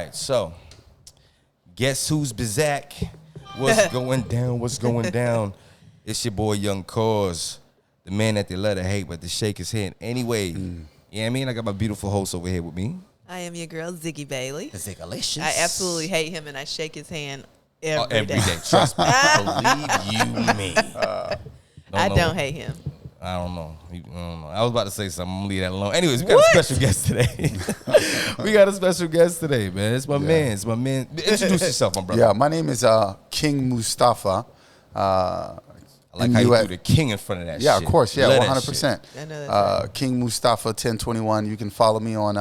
right, so guess who's Bizak? What's going down? What's going down? It's your boy Young Cause, the man that they let her hate, but they shake his hand anyway. You know what I mean? I got my beautiful host over here with me. I am your girl, Ziggy Bailey. Ziggalicious. I absolutely hate him, and I shake his hand every day. Trust me. Believe you me. I don't hate him. I don't know. I was about to say something. I'm going to leave that alone. Anyways, we got a special guest today. Man. It's my man. It's my man. Introduce yourself, my brother. Yeah, my name is King Mustafa. I like how you do the king in front of that shit. Yeah, of course. Yeah, 100%. I know that's right. King Mustafa 1021. You can follow me on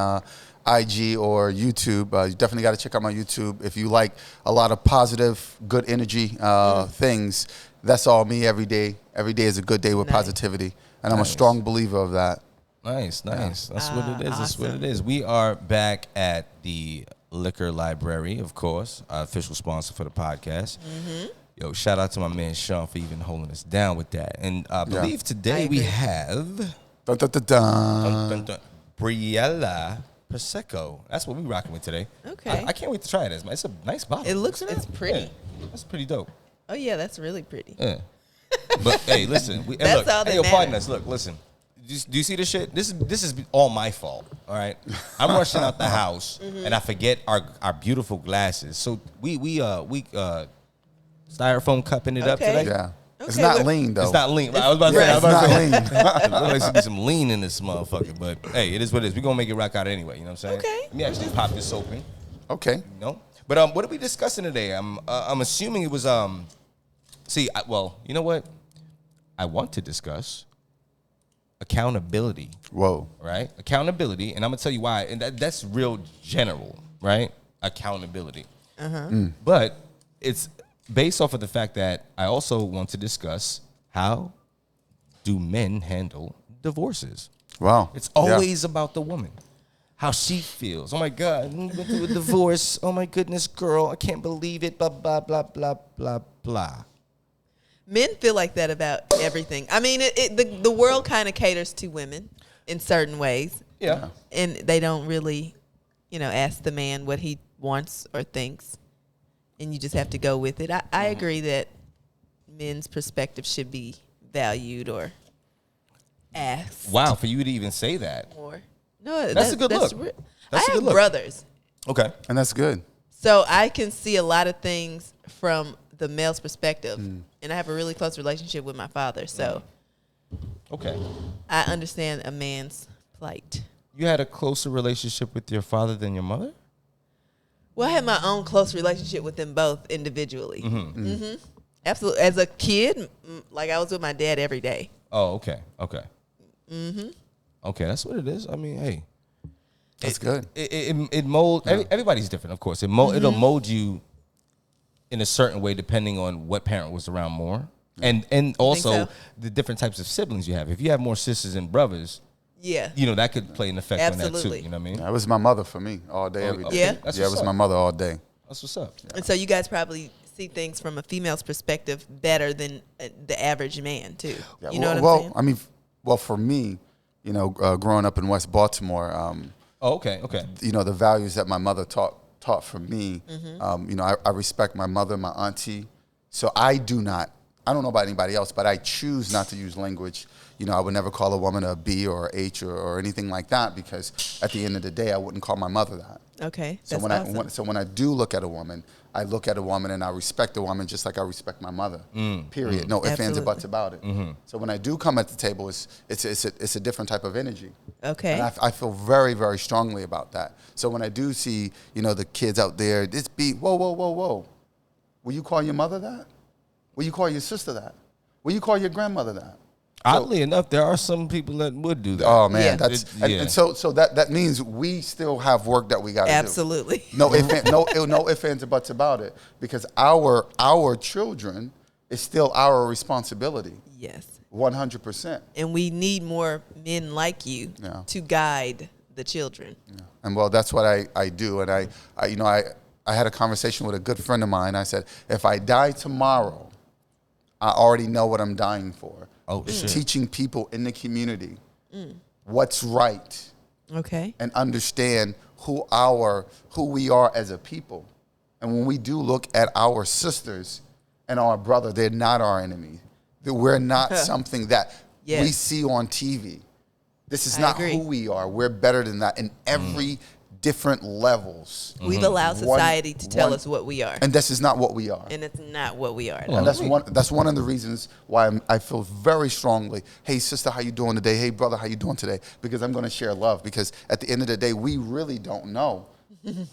IG or YouTube. You definitely got to check out my YouTube. If you like a lot of positive, good energy things, that's all me every day. Every day is a good day with positivity. And I'm a strong believer of that. Nice. That's what it is. Awesome. That's what it is. We are back at the Liquor Library, of course, our official sponsor for the podcast. Mm-hmm. Yo, shout out to my man Sean for even holding us down with that. And I believe today we have BRILLA PROSECCO. That's what we're rocking with today. Okay. I can't wait to try it. It's a nice bottle. It's pretty. Yeah, that's pretty dope. Oh, yeah, that's really pretty. Yeah. But, hey, listen. That's all that matters. Partners, look, listen. Do you see this shit? This is all my fault, all right? I'm rushing out the house, and I forget our beautiful glasses. So we styrofoam cupping it up today. Yeah. Okay, It's not lean, though. It's not lean. I was about to say. It's not lean. There's like some lean in this motherfucker. But, hey, it is what it is. We're going to make it rock out anyway. You know what I'm saying? Okay. Let me actually pop this open. Okay. You know? But what are we discussing today? I'm assuming it was you know what? I want to discuss accountability. Whoa. Right? Accountability, and I'm gonna tell you why. And that's real general, right? Accountability. But it's based off of the fact that I also want to discuss how do men handle divorces. Wow. It's always about the woman. How she feels. Oh my God, we went through a divorce. Oh my goodness, girl, I can't believe it. Blah, blah, blah, blah, blah, blah. Men feel like that about everything. I mean, the world kind of caters to women in certain ways. Yeah. And they don't really, ask the man what he wants or thinks. And you just have to go with it. I agree that men's perspective should be valued or asked. Wow, for you to even say that. Or no, that's a good look. I have brothers. Okay. And that's good. So I can see a lot of things from the male's perspective. And I have a really close relationship with my father. So okay, I understand a man's plight. You had a closer relationship with your father than your mother? Well, I had my own close relationship with them both individually. Mm-hmm. Absolutely. As a kid, like I was with my dad every day. Oh, okay. Mm-hmm. Okay, that's what it is. I mean, hey. That's good. It mold. Everybody's different, of course. It'll mold you in a certain way depending on what parent was around more, and also the different types of siblings you have. If you have more sisters and brothers, that could play an effect on that too. You know what I mean? That was my mother for me all day, every day. Yeah, it was my mother all day. That's what's up. Yeah. And so you guys probably see things from a female's perspective better than the average man too. Yeah, you know what I'm saying? For me, growing up in West Baltimore. Okay. The values that my mother taught for me. I respect my mother, my auntie. So I don't know about anybody else, but I choose not to use language. I would never call a woman a B or a H or anything like that, because at the end of the day, I wouldn't call my mother that. Okay. So when I do look at a woman, I look at a woman and I respect a woman just like I respect my mother. Period. No ifs, ands, or buts about it. So when I do come at the table, it's a different type of energy. Okay. And I feel very, very strongly about that. So when I do see, the kids out there, this beat, whoa. Will you call your mother that? Will you call your sister that? Will you call your grandmother that? Oddly enough, there are some people that would do that. Oh man, and so that means we still have work that we got to do. Absolutely. No ifs, ands, or buts about it, because our children is still our responsibility. Yes. 100%. And we need more men like you to guide the children. Yeah. And that's what I do. And I had a conversation with a good friend of mine. I said, if I die tomorrow, I already know what I'm dying for. Oh, shit. Teaching people in the community what's right. Okay. And understand who we are as a people. And when we do look at our sisters and our brother, they're not our enemy. We're not something that we see on TV. This is not who we are. We're better than that in every different levels. We've allowed society to tell us what we are. And this is not what we are. And it's not what we are. And that's one of the reasons why I feel very strongly, hey, sister, how you doing today? Hey, brother, how you doing today? Because I'm going to share love. Because at the end of the day, we really don't know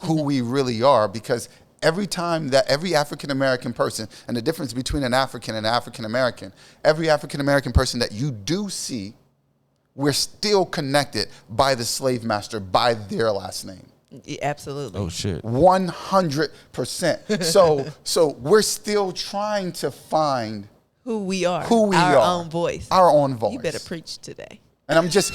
who we really are. Because every time that every African-American person, and the difference between an African and an African-American, every African-American person that you do see, we're still connected by the slave master, by their last name. Absolutely. Oh, shit. 100%. So we're still trying to find who we are. Our own voice. Our own voice. You better preach today. And I'm just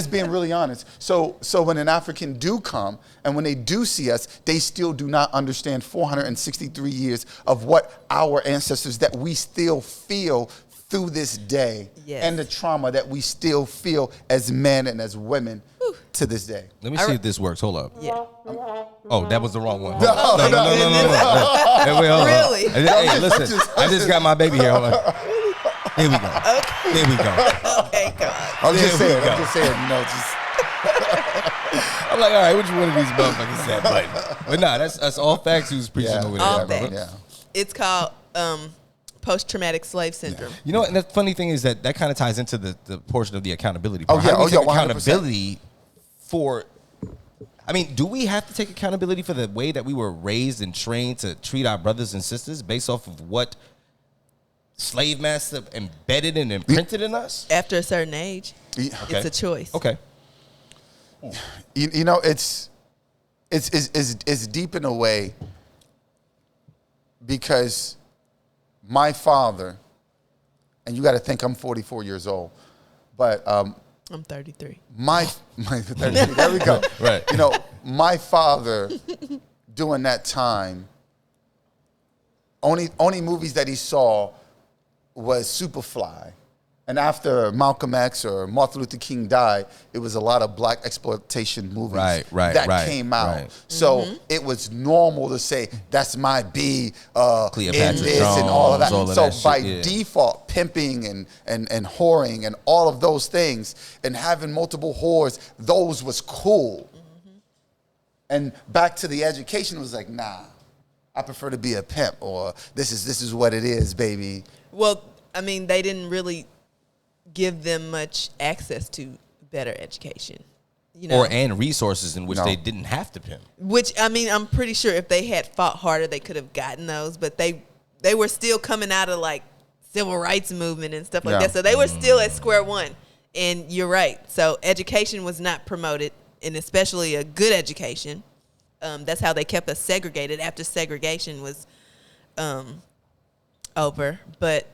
being really honest. So when an African do come and when they do see us, they still do not understand 463 years of what our ancestors that we still feel through this day, and the trauma that we still feel as men and as women to this day. Let me see if this works. Hold up. Yeah. Oh, that was the wrong one. No. Hey, wait, hold on. Really? Hey, listen. I just got my baby here. Hold on. Here we go. Okay. Here we go. Okay, God. I'm just saying, I'm like, all right, which one of these motherfuckers said? But nah, that's all facts who's preaching over there, All brother. facts. Yeah. It's called post-traumatic slave syndrome. You know, and the funny thing is that kind of ties into the portion of the accountability. Oh, part. yeah. How do we take 100%. accountability for. I mean, do we have to take accountability for the way that we were raised and trained to treat our brothers and sisters based off of what slave master embedded and imprinted in us? After a certain age, it's a choice. Okay. You know, it's deep in a way because my father, and you got to think I'm 44 years old, but I'm 33. my 33, there we go. Right. You know, my father during that time, only movies that he saw was Superfly. And after Malcolm X or Martin Luther King died, it was a lot of black exploitation movies that came out. Right. So it was normal to say, that's my B, in this Jones, and all of that. all of So that by shit, default, pimping and whoring and all of those things and having multiple whores, those was cool. And back to the education was like, nah, I prefer to be a pimp, or this is what it is, baby. Well, I mean, they didn't really give them much access to better education, you know, and resources in which they didn't have to pimp. which, I mean, I'm pretty sure if they had fought harder, they could have gotten those, but they were still coming out of like civil rights movement and stuff like that. So they were still at square one. And you're right. So education was not promoted, and especially a good education. That's how they kept us segregated after segregation was over. But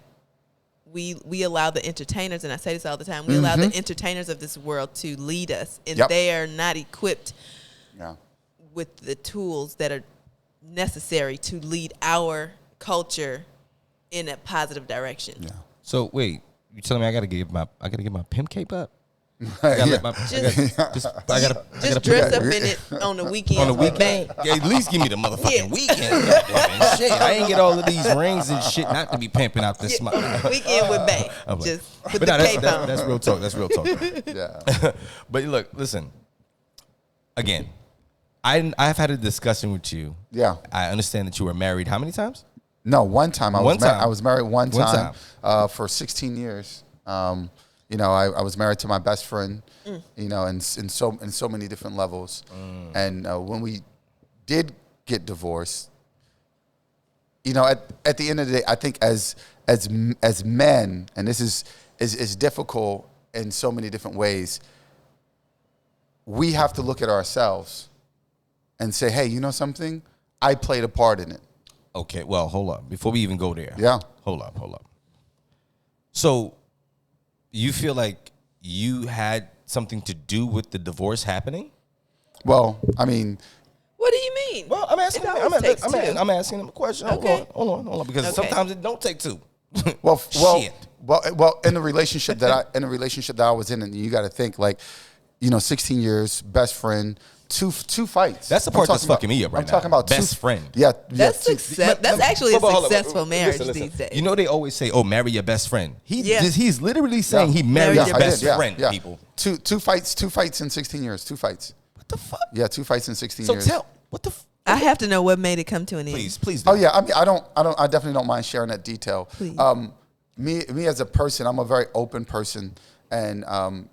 we allow the entertainers, and I say this all the time, we allow the entertainers of this world to lead us, and they are not equipped with the tools that are necessary to lead our culture in a positive direction. Yeah. So wait, you telling me I gotta get my pimp cape up? I gotta let my, Just dress up in it on the weekend. on the weekend. Yeah, at least give me the motherfucking weekend. Goddamn shit. I ain't get all of these rings and shit not to be pimping out this month. Weekend with Bay. Just put the cape on. That's real talk. That's real talk. Yeah. But look, listen. Again, I've had a discussion with you. Yeah. I understand that you were married how many times? No, one time. I was married one time. For 16 years. You know, I was married to my best friend, you know, in so many different levels. And when we did get divorced, you know, at the end of the day, I think as men, and this is difficult in so many different ways, we have to look at ourselves and say, hey, you know something? I played a part in it. Okay, well, hold up. Before we even go there. Yeah. Hold up. So you feel like you had something to do with the divorce happening? Well, I mean, What do you mean? Well, I'm asking him a question. Okay. Hold on. Because sometimes it don't take two. Well, Shit. well, in the relationship that I was in, and you got to think, like, you know, 16 years, best friend, two fights. That's the part that's fucking me up right now. I'm talking about best friend. Yeah, That's That's actually a successful marriage listen. these days. You know they always say, "Oh, marry your best friend." Yeah. He's literally saying he married his best friend. Yeah. People. Two fights in 16 years. 2 fights. What the fuck? Yeah, 2 fights in 16 So years. tell what the. I have to know what made it come to an end. Please. Do. Oh yeah, I mean, I definitely don't mind sharing that detail. Please. Me as a person, I'm a very open person, and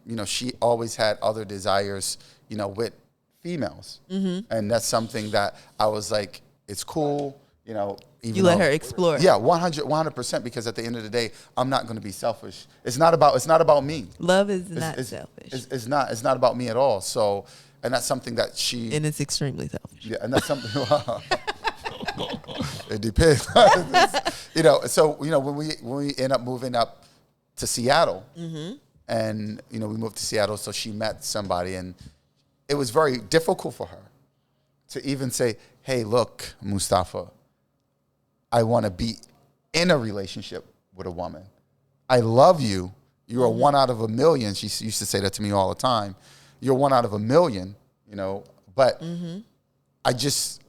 you know, she always had other desires, you know, with females, and that's something that I was like, it's cool, you know. Even You let her explore. Yeah, 100%. Because at the end of the day, I'm not going to be selfish. It's not about me. Love is not selfish. It's not about me at all. So, and that's something that she. And it's extremely selfish. Yeah, and that's something. It depends. You know, so you know when we end up moving up to Seattle, and you know we moved to Seattle, so she met somebody, and it was very difficult for her to even say, "Hey, look, Mustafa, I want to be in a relationship with a woman. I love you. You're a 1 out of a million." She used to say that to me all the time. You're 1 out of a million, you know, but I just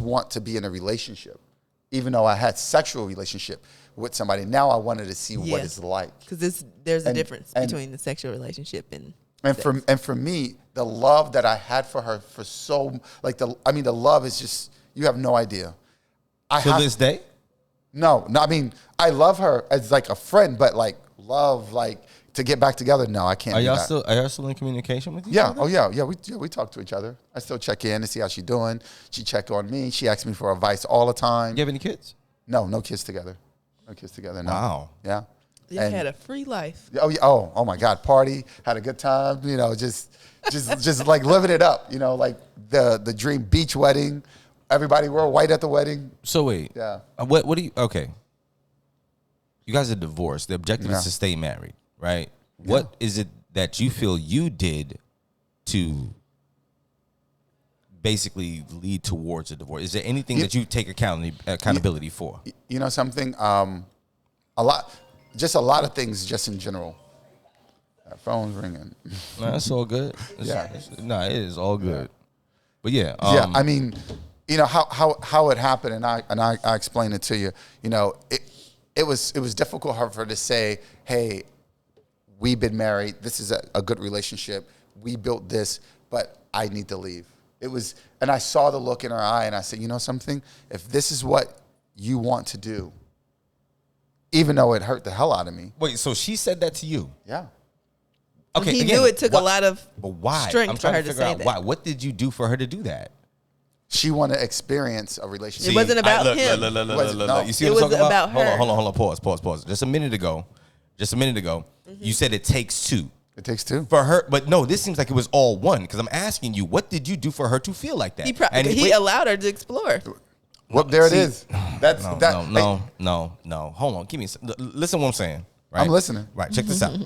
want to be in a relationship. Even though I had sexual relationship with somebody, now I wanted to see what it's like. Because there's a difference between the sexual relationship and for me, the love that I had for her for the love is just, you have no idea. To this day? No, I mean, I love her as like a friend, but like love, like to get back together. No, I can't. Are y'all still in communication with each other? We talk to each other. I still check in to see how she's doing. She check on me. She asks me for advice all the time. You have any kids? No kids together. No kids together. No. Wow. Yeah. you had a free life. Oh yeah. Oh my God. Party. Had a good time. You know, just like living it up. You know, like the dream beach wedding. Everybody wore white at the wedding. So wait. Yeah. What do you? Okay. You guys are divorced. The objective is to stay married, right? Yeah. What is it that you feel you did to basically lead towards a divorce? Is there anything that you take accountability for? You know something? A lot of things just in general. Phone's ringing. No, that's all good. It is all good. Yeah. But yeah. I mean, you know how it happened, and I explained it to you. You know, it was difficult for her to say, "Hey, we've been married. This is a good relationship. We built this, but I need to leave." It was, and I saw the look in her eye, and I said, "You know something? If this is what you want to do, even though it hurt the hell out of me." Wait, so she said that to you? Yeah. Okay. He knew it took a lot of strength I'm for trying her to to figure say out that. why. What did you do for her to do that? She wanted to experience a relationship. It wasn't about him. Look. You see It what I'm was talking about her. Hold on. Pause. Just a minute ago, you said it takes two. It takes two. For her, but no, this seems like it was all one, because I'm asking you, what did you do for her to feel like that? He allowed her to explore. Well, there it is. No. Hold on. Give me some. Listen to what I'm saying. Right? I'm listening. Right. Check this out.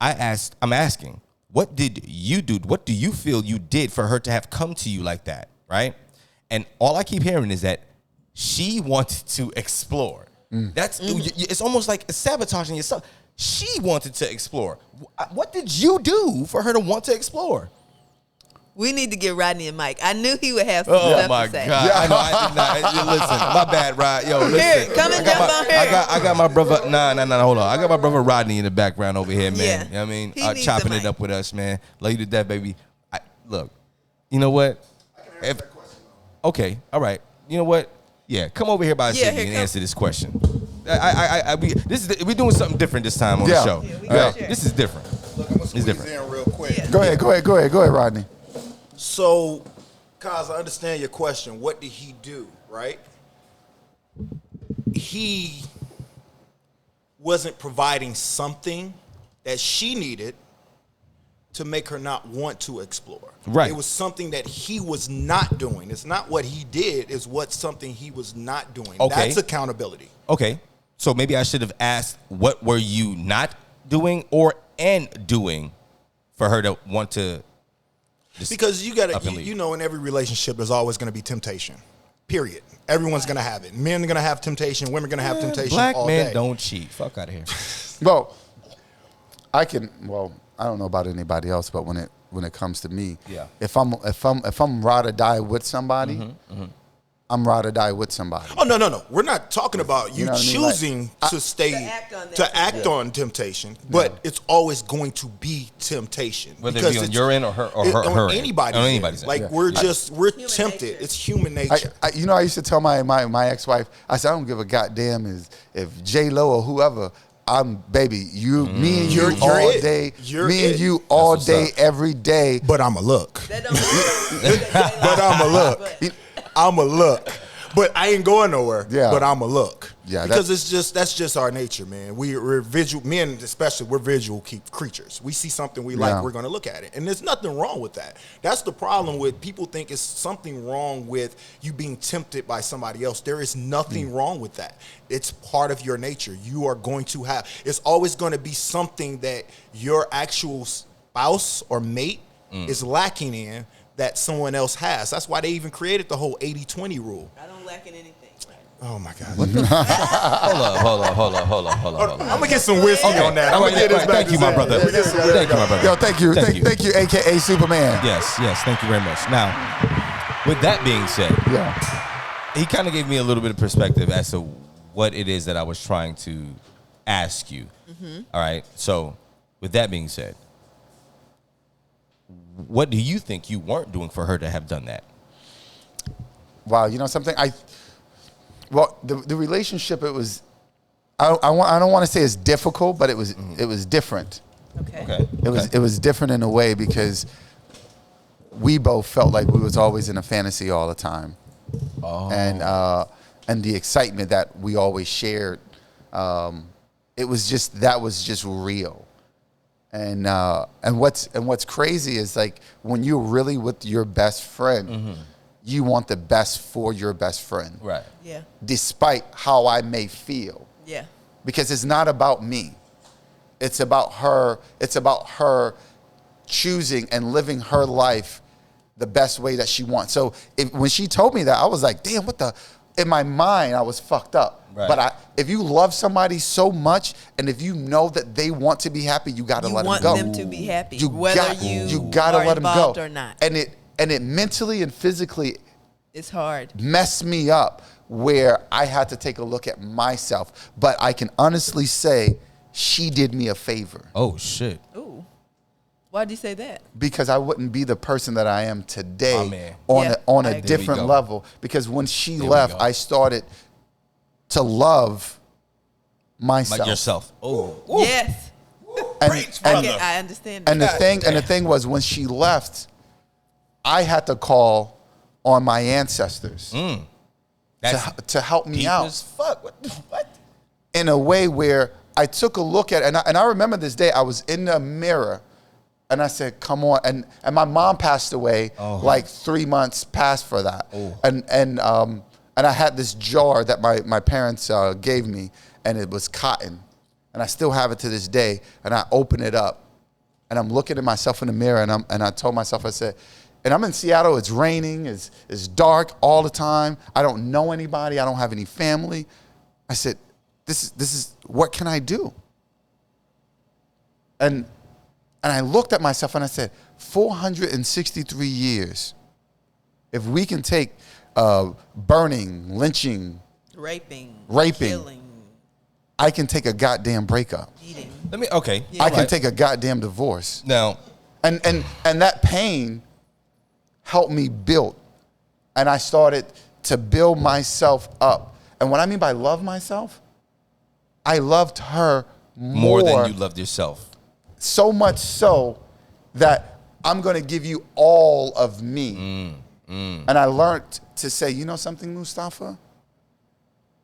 I'm asking, what did you do? What do you feel you did for her to have come to you like that? Right. And all I keep hearing is that she wanted to explore. It's almost like sabotaging yourself. She wanted to explore. What did you do for her to want to explore? We need to get Rodney and Mike. I knew he would have some stuff to say. Oh my God! I know. I did not. Listen, my bad, Rod. Yo, listen. Here, come and jump on here. I got my brother. Nah. Hold on. I got my brother Rodney in the background over here, man. Yeah. You know what I mean? He needs Chopping a it mic. up with us, man. Love you to death, baby. Look, you know what? Okay, all right. You know what? Yeah, come over here by Ziggy and answer this question. We're doing something different this time on the show. Yeah, This is different. Look, I'm gonna squeeze in real quick. Yeah. Go ahead, Rodney. So, Kaz, I understand your question. What did he do, right? He wasn't providing something that she needed to make her not want to explore. Right. It was something that he was not doing. It's not what he did, it's something he was not doing. Okay. That's accountability. Okay, so maybe I should have asked, what were you not doing and doing for her to want to? Because you got to, you know, in every relationship, there's always going to be temptation. Period. Everyone's going to have it. Men are going to have temptation. Women are going to have temptation. Black all men day. don't cheat. Fuck out of here. Well, I don't know about anybody else, but when when it comes to me. Yeah. If I'm ride or die with somebody, I'm ride or die with somebody. Oh no. We're not talking about you know what I mean? choosing to stay to act on temptation, but it's always going to be temptation. Whether it be on your end or her anybody's on anybody's end. end. Like we're tempted. nature. It's human nature. I used to tell my ex-wife, I said, I don't give a goddamn if J-Lo or whoever, me and you You're all it. day, You're me and it. you all what's day, up. every day. But I'm a look. That don't But I'm a look. I'm a look. But I ain't going nowhere. Yeah. But I'm a look. Yeah, because that's just our nature, man. We're visual. Men especially, we're visual creatures. We see something we like, we're going to look at it, and there's nothing wrong with that. That's the problem with people think it's something wrong with you being tempted by somebody else. There is nothing wrong with that. It's part of your nature. You are going to have. It's always going to be something that your actual spouse or mate is lacking in that someone else has. That's why they even created the whole 80-20 rule. I don't lack in anything. Oh my God. Hold up. I'm gonna get some whiskey on that. I'm gonna get this back. Thank you, my brother. Thank you, my brother. Yo, thank you, AKA Superman. Yes, thank you very much. Now, with that being said, he kind of gave me a little bit of perspective as to what it is that I was trying to ask you. All right. So, with that being said, what do you think you weren't doing for her to have done that? Wow, you know something? The relationship, it was, I don't want to say it's difficult, but it was different. Okay. It was different in a way because we both felt like we was always in a fantasy all the time. And the excitement that we always shared, that was just real. And what's crazy is like when you're really with your best friend, you want the best for your best friend. Right. Yeah. Despite how I may feel. Yeah. Because it's not about me. It's about her. It's about her choosing and living her life the best way that she wants. So when she told me that, I was like, damn, in my mind, I was fucked up. Right. But if you love somebody so much, and if you know that they want to be happy, you got to let them go. You want them to be happy, You whether gotta are let them go involved or not. And it mentally and physically It's hard. messed me up where I had to take a look at myself. But I can honestly say she did me a favor. Oh, shit. Ooh. Why'd you say that? Because I wouldn't be the person that I am today man. on I a agree. different level. Because when she left, go. I started to love myself. Like yourself. Oh. Yes. I understand. And the thing was, when she left, I had to call on my ancestors to help me out. Fuck. What? In a way where I took a look at it, and I remember this day, I was in the mirror, and I said, come on. And my mom passed away like 3 months past for that. And I had this jar that my parents gave me, and it was cotton. And I still have it to this day. And I open it up, and I'm looking at myself in the mirror, and I told myself, I said, and I'm in Seattle, it's raining, it's dark all the time. I don't know anybody, I don't have any family. I said, this is what can I do? And I looked at myself and I said, 463 years. If we can take burning, lynching, raping, killing, I can take a goddamn breakup. Eating. I can take a goddamn divorce. Now, and that pain helped me build. And I started to build myself up. And what I mean by love myself, I loved her more than you loved yourself. So much so that I'm going to give you all of me. And I learned to say, you know something, Mustafa?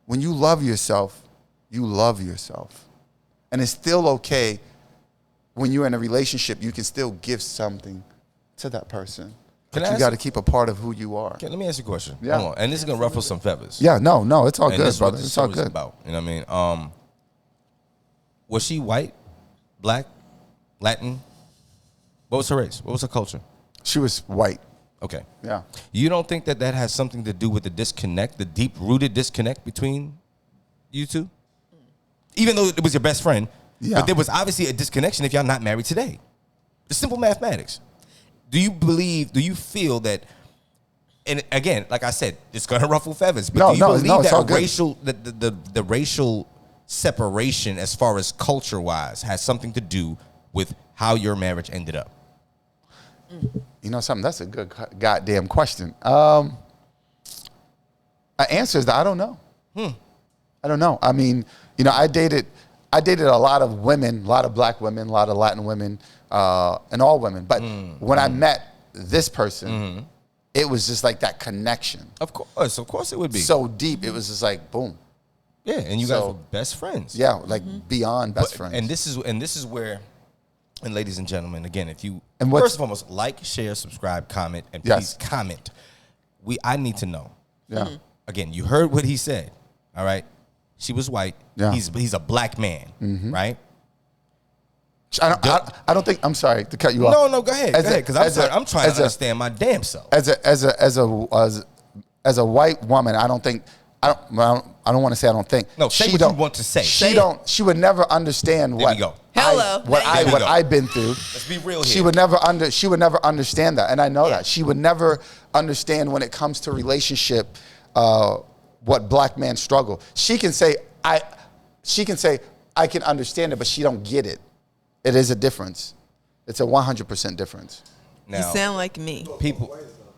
When you love yourself, you love yourself. And it's still okay when you're in a relationship, you can still give something to that person. But you got to keep a part of who you are. Okay, let me ask you a question. Yeah. Hold on. And this is going to ruffle some feathers. Yeah, no, it's all And good, this is what brother. this It's all show is good. about. You know what I mean? Was she white, black, Latin? What was her race? What was her culture? She was white. Okay. Yeah. You don't think that has something to do with the disconnect, the deep-rooted disconnect between you two? Even though it was your best friend, Yeah. but there was obviously a disconnection if y'all not married today. It's simple mathematics. Do you feel that, and again, like I said, it's going to ruffle feathers, but do you believe that the racial separation as far as culture-wise has something to do with how your marriage ended up? You know something? That's a good goddamn question. Answer is that I don't know. I don't know. I mean, you know, I dated a lot of women, a lot of black women, a lot of Latin women, and all women. But when I met this person, it was just like that connection. Of course it would be. So deep. It was just like, boom. Yeah, and you guys were best friends. Yeah, like beyond best friends. And this is where, and ladies and gentlemen, again, if you first and foremost like, share, subscribe, comment, and please comment. I need to know. Yeah. Again, you heard what he said. All right. She was white. Yeah. He's a black man. Right. I don't think. I'm sorry to cut you off. No, go ahead. Because I'm trying to understand my damn self. As a white woman, I don't think. I don't want to say I don't think. No, say what you want to say. She would never understand what. There we go. What I've been through. Let's be real here. She would never understand that, and I know that. She would never understand when it comes to relationship what black men struggle. She can say I can understand it, but she don't get it. It is a difference. It's a 100% difference. Now, you sound like me.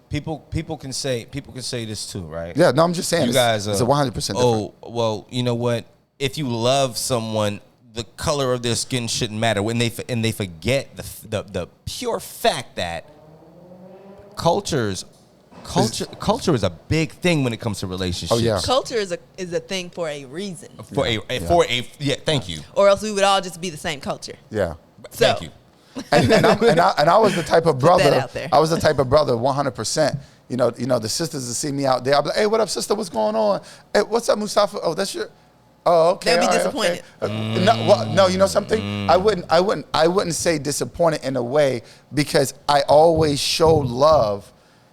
People can say this too, right? Yeah, no, I'm just saying you guys it's a 100% difference. Oh, well, you know what? If you love someone, the color of their skin shouldn't matter. When they forget the pure fact that culture is a big thing when it comes to relationships. Oh yeah, culture is a thing for a reason. Thank you. Or else we would all just be the same culture. Yeah. So. Thank you. And I was the type of brother. I was the type of brother, 100%. You know, the sisters that see me out there, I'll be like, "Hey, what up, sister? What's going on? Hey, what's up, Mustafa? Oh, that's your. Oh, okay. They'll be disappointed. Okay. No, you know something? I wouldn't say disappointed in a way, because I always show love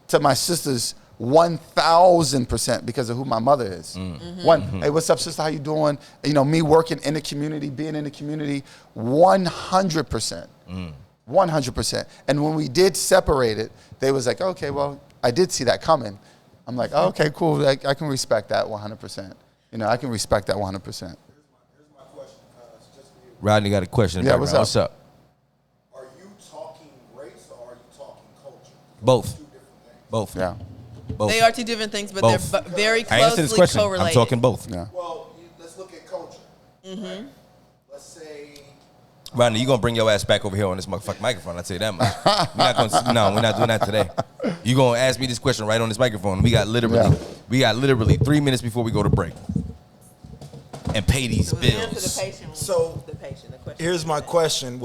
to my sisters 1,000% because of who my mother is. Hey, what's up, sister? How you doing? You know, me working in the community, being in the community, 100%. 100%. And when we did separate it, they was like, okay, well, I did see that coming. I'm like, oh, okay, cool. I can respect that 100%. You know, I can respect that 100%. Here's my question. Just for you. Rodney got a question. Yeah, what's up? Are you talking race or are you talking culture? Both. Two different things. Both. Yeah. Both. They are two different things, but Both. they're very I answered this closely question. correlated. I'm talking both. Yeah. Well, let's look at culture. Right? Let's say. Rodney, you gonna bring your ass back over here on this motherfucking microphone? I tell you that much. We're not doing that today. You gonna ask me this question right on this microphone? We got literally 3 minutes before we go to break and pay these bills. So here's my question: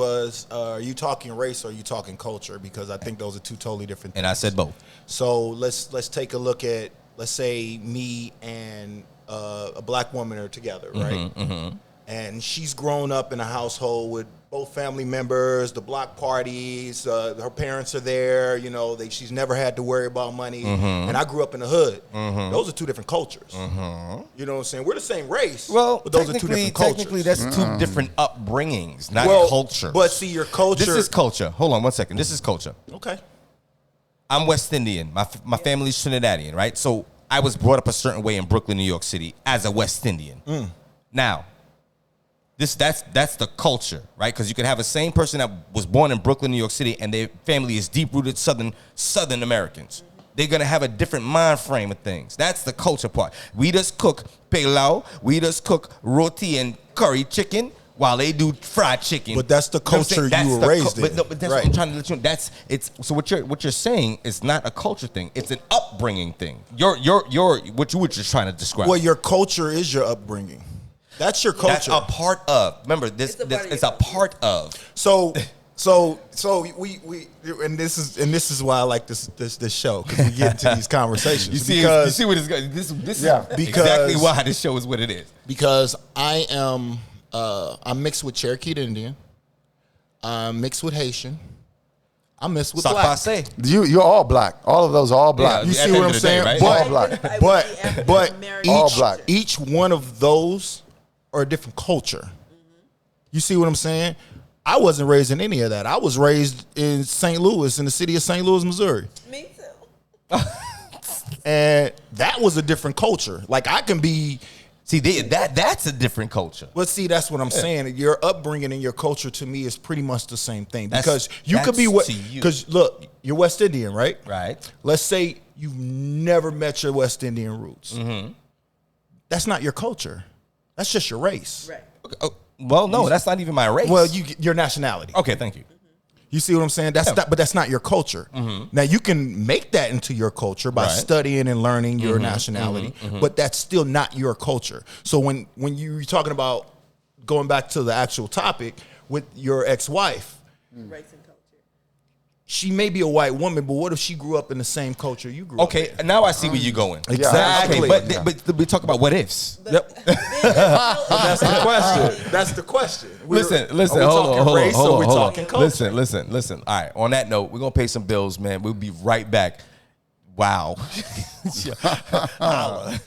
are you talking race or are you talking culture? Because I think those are two totally different things. And I said both. So let's take a look at, let's say me and a black woman are together, right? And she's grown up in a household with both family members, the block parties, her parents are there, you know, she's never had to worry about money. And I grew up in the hood. Those are two different cultures. You know what I'm saying? We're the same race, but those are two different cultures. Technically, that's two different upbringings, not culture. But see, your culture... This is culture. Hold on one second. This is culture. Okay. I'm West Indian. My family's Trinidadian, right? So I was brought up a certain way in Brooklyn, New York City as a West Indian. Now... That's the culture, right? Because you can have a same person that was born in Brooklyn, New York City, and their family is deep-rooted Southern Americans. They're going to have a different mind frame of things. That's the culture part. We just cook pilau, we just cook roti and curry chicken, while they do fried chicken. But that's the culture you were raised in. But that's what I'm trying to let you know. So what you're saying is not a culture thing. It's an upbringing thing. What you're trying to describe. Well, your culture is your upbringing. That's your culture. That's a part of. Remember, it's a part of. So we and this is why I like this show, because we get into these conversations. You see what it's going. This is exactly why this show is what it is. Because I am I'm mixed with Cherokee Indian. I'm mixed with Haitian. I'm mixed with black. You're all black. All of those are all black. Yeah, you see what I'm saying? Day, right? All black. But all black. Each one of those are a different culture. You see what I'm saying? I wasn't raised in any of that. I was raised in St. Louis, in the city of St. Louis, Missouri. Me too. And that was a different culture. Like I can be. See, that's a different culture. Well, see, that's what I'm saying. Your upbringing and your culture to me is pretty much the same thing. That's- Because you could be that's what? to you. Because look, you're West Indian, right? Right. Let's say you've never met your West Indian roots. Mm-hmm. That's not your culture. That's just your race. Right. Okay, oh, well, no, that's not even my race. Well, your nationality. okay, thank you. You see what I'm saying? That's not, but that's not your culture. Now you can make that into your culture by Right. studying and learning your nationality, but that's still not your culture. So when you're talking about going back to the actual topic with your ex-wife, Race and culture. she may be a white woman, but what if she grew up in the same culture you grew up Okay, in? now I see where you're going. Exactly. Okay, but we talk about what ifs. Yep. That's the question. That's the question. Listen, are we hold talking on, race or we talking culture? Listen. All right, on that note, we're going to pay some bills, man. We'll be right back. Wow. Holla.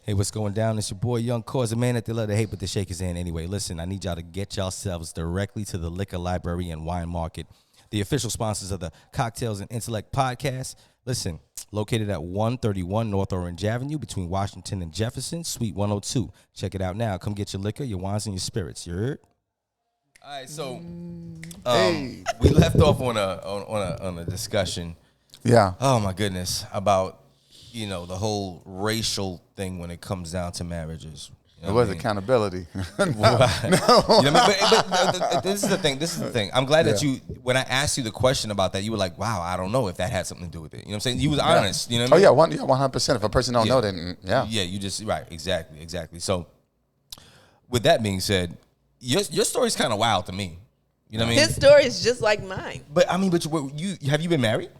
Hey, what's going down? It's your boy YoungC.a.u.s.e, a man that they love to hate, but they shake his hand anyway. Listen, I need y'all to get yourselves directly to the Liquor Library and Wine Market, the official sponsors of the Cocktails and Intellect podcast. Listen, located at 131 North Orange Avenue between Washington and Jefferson, Suite 102. Check it out now. Come get your liquor, your wines, and your spirits. You heard? All right, so we left off on a discussion. Yeah. Oh my goodness, about the whole racial thing when it comes down to marriages. You know It what was I mean? accountability. You know what I mean? But this is the thing. I'm glad that when I asked you the question about that, you were like, wow, I don't know if that had something to do with it. You know what I'm saying? You was honest. You know what I mean? 100%. If a person don't know, then yeah. Yeah, you just, right, exactly. So with that being said, your story's kind of wild to me. You know what I mean? His story is just like mine. But I mean, you have you been married?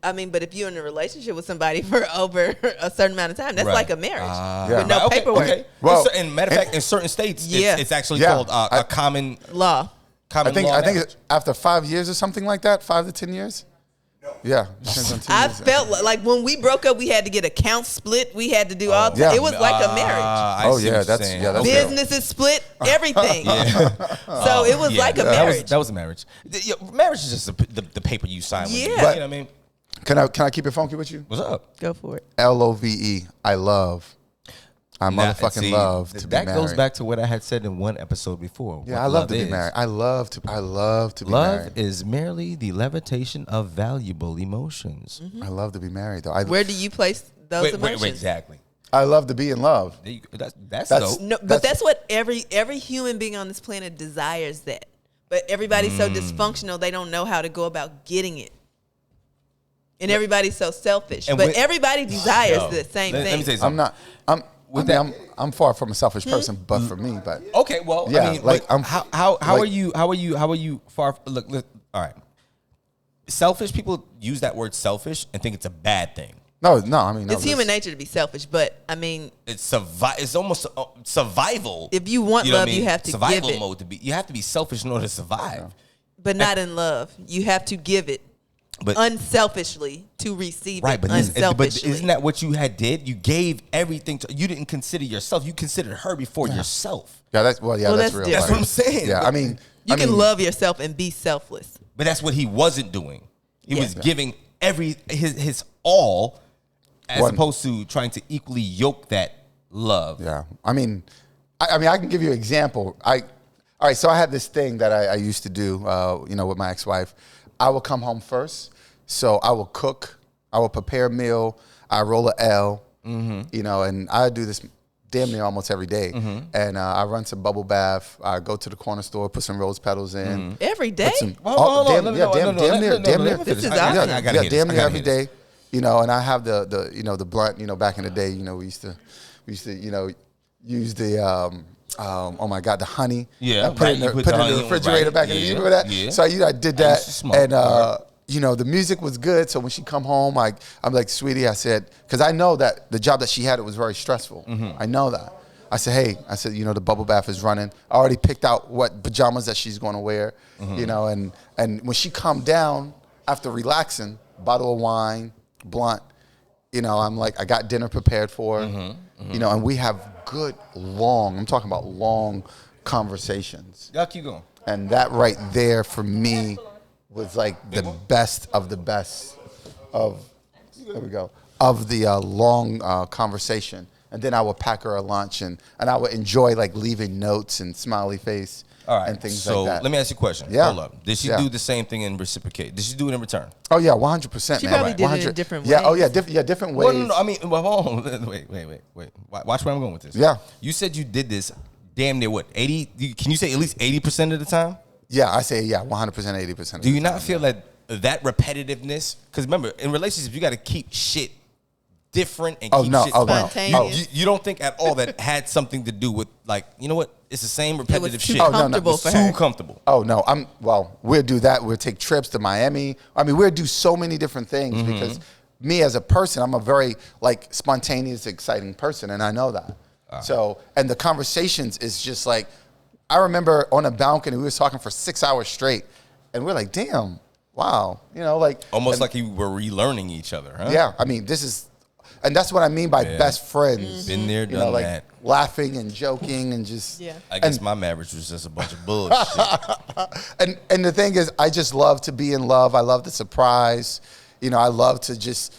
I mean, but if you're in a relationship with somebody for over a certain amount of time, that's Right. like a marriage Yeah. with no Okay, paperwork. okay. Well, and matter of fact, in certain states, Yeah. it's actually Yeah. called a common Law. I think law I think marriage. it's after 5 years or something like that, 5 to 10 years. Yeah. Depends on 10 I years. felt like when we broke up, we had to get accounts split. We had to do all. Yeah. It was like a marriage. I see what you're that's saying. that's Businesses split, everything. So it was like a marriage. That was a marriage. Marriage is just the paper you sign. With Yeah. you know what I mean? Can I keep it funky with you? What's up? Go for it. LOVE. I love. I Now, motherfucking see, love to be that married. goes back to what I had said in one episode before. Yeah, what I love to is. be married. I love to be Love married. is merely the levitation of valuable emotions. I love to be married though. Where do you place those emotions? Wait, exactly. I love to be in love. That's That's- dope. No, but that's what every human being on this planet desires that. But everybody's so dysfunctional, they don't know how to go about getting it. And everybody's so selfish. And But with- everybody desires Yo, the same let me thing. say something. I'm far from a selfish person, but for me, but Okay, well, Yeah, I mean, like, like, how are like- you far? Look, all right. Selfish people use that word selfish and think it's a bad thing. no. I mean, no, It's human nature to be selfish, but I mean, It's It's almost survival. if you want know what love, I mean? you have to survival give it. mode to be. You have to be selfish in order to survive. But not in love. You have to give it But unselfishly to receive right, it but unselfishly. isn't that what you did? You gave everything to. You didn't consider yourself. You considered her before yourself. Yeah, that's well, Well, that's that's real. different. That's what I'm saying. Yeah, I mean, you can love yourself and be selfless. But that's what he wasn't doing. He Yeah. was giving his all, as One- opposed to trying to equally yoke that love. Yeah, I mean, I can give you an example. All right, so I had this thing that I used to do, with my ex-wife. I will come home first, so I will cook, I will prepare a meal, I roll a L, and I do this damn near almost every day. And I run some bubble bath. I go to the corner store, put some rose petals in. Every day? Put some, Hold on, damn no, near, let me This finish. is I awesome. gotta hear this. damn I near gotta every hear this. day. And I have the blunt. Back in the day, we used to, use the oh my God, the honey. Yeah, I put it in right, the, you put the honey in, refrigerator right, back in the. yeah, You remember that? yeah. So I did I that, used to smoke, and right. the music was good. So when she come home, I'm like, sweetie, I said, because I know that the job that she had, it was very stressful. I know that. I said, hey, the bubble bath is running. I already picked out what pajamas that she's going to wear, and when she come down after relaxing, bottle of wine, blunt, I'm like, I got dinner prepared for her, and we have good, I'm talking about long conversations. Y'all keep going. And that right there for me was like the best of the best of, there we go, of the long conversation. And then I would pack her a lunch and I would enjoy like leaving notes and smiley face and things like that. So let me ask you a question. Yeah. Hold up. Did she do the same thing and reciprocate? Did she do it in return? Oh yeah, 100%. She man. probably did it in different ways. Yeah. Oh yeah. Different ways. Well, no, I mean, well, hold on. Wait. Watch where I'm going with this. Yeah. You said you did this damn near what? 80? Can you say at least 80% of the time? Yeah, I say 100%, 80%. Do you not feel that repetitiveness? Because remember, in relationships, you got to keep shit different and keep shit spontaneous. You don't think at all that had something to do with, like, you know what? It's the same repetitive shit. Comfortable for her. Too comfortable. Oh no, we'll do that. We'll take trips to Miami. I mean, we'll do so many different things because me as a person, I'm a very like spontaneous, exciting person, and I know that. So, and the conversations is just like, I remember on a balcony, we was talking for 6 hours straight, and we're like, damn, wow, you know, like almost like you were relearning each other, huh? Yeah, I mean, and that's what I mean by best friends. Been there, done like that. Laughing and joking and just. Yeah. I guess my marriage was just a bunch of bullshit. And the thing is, I just love to be in love. I love the surprise. You know, I love to just,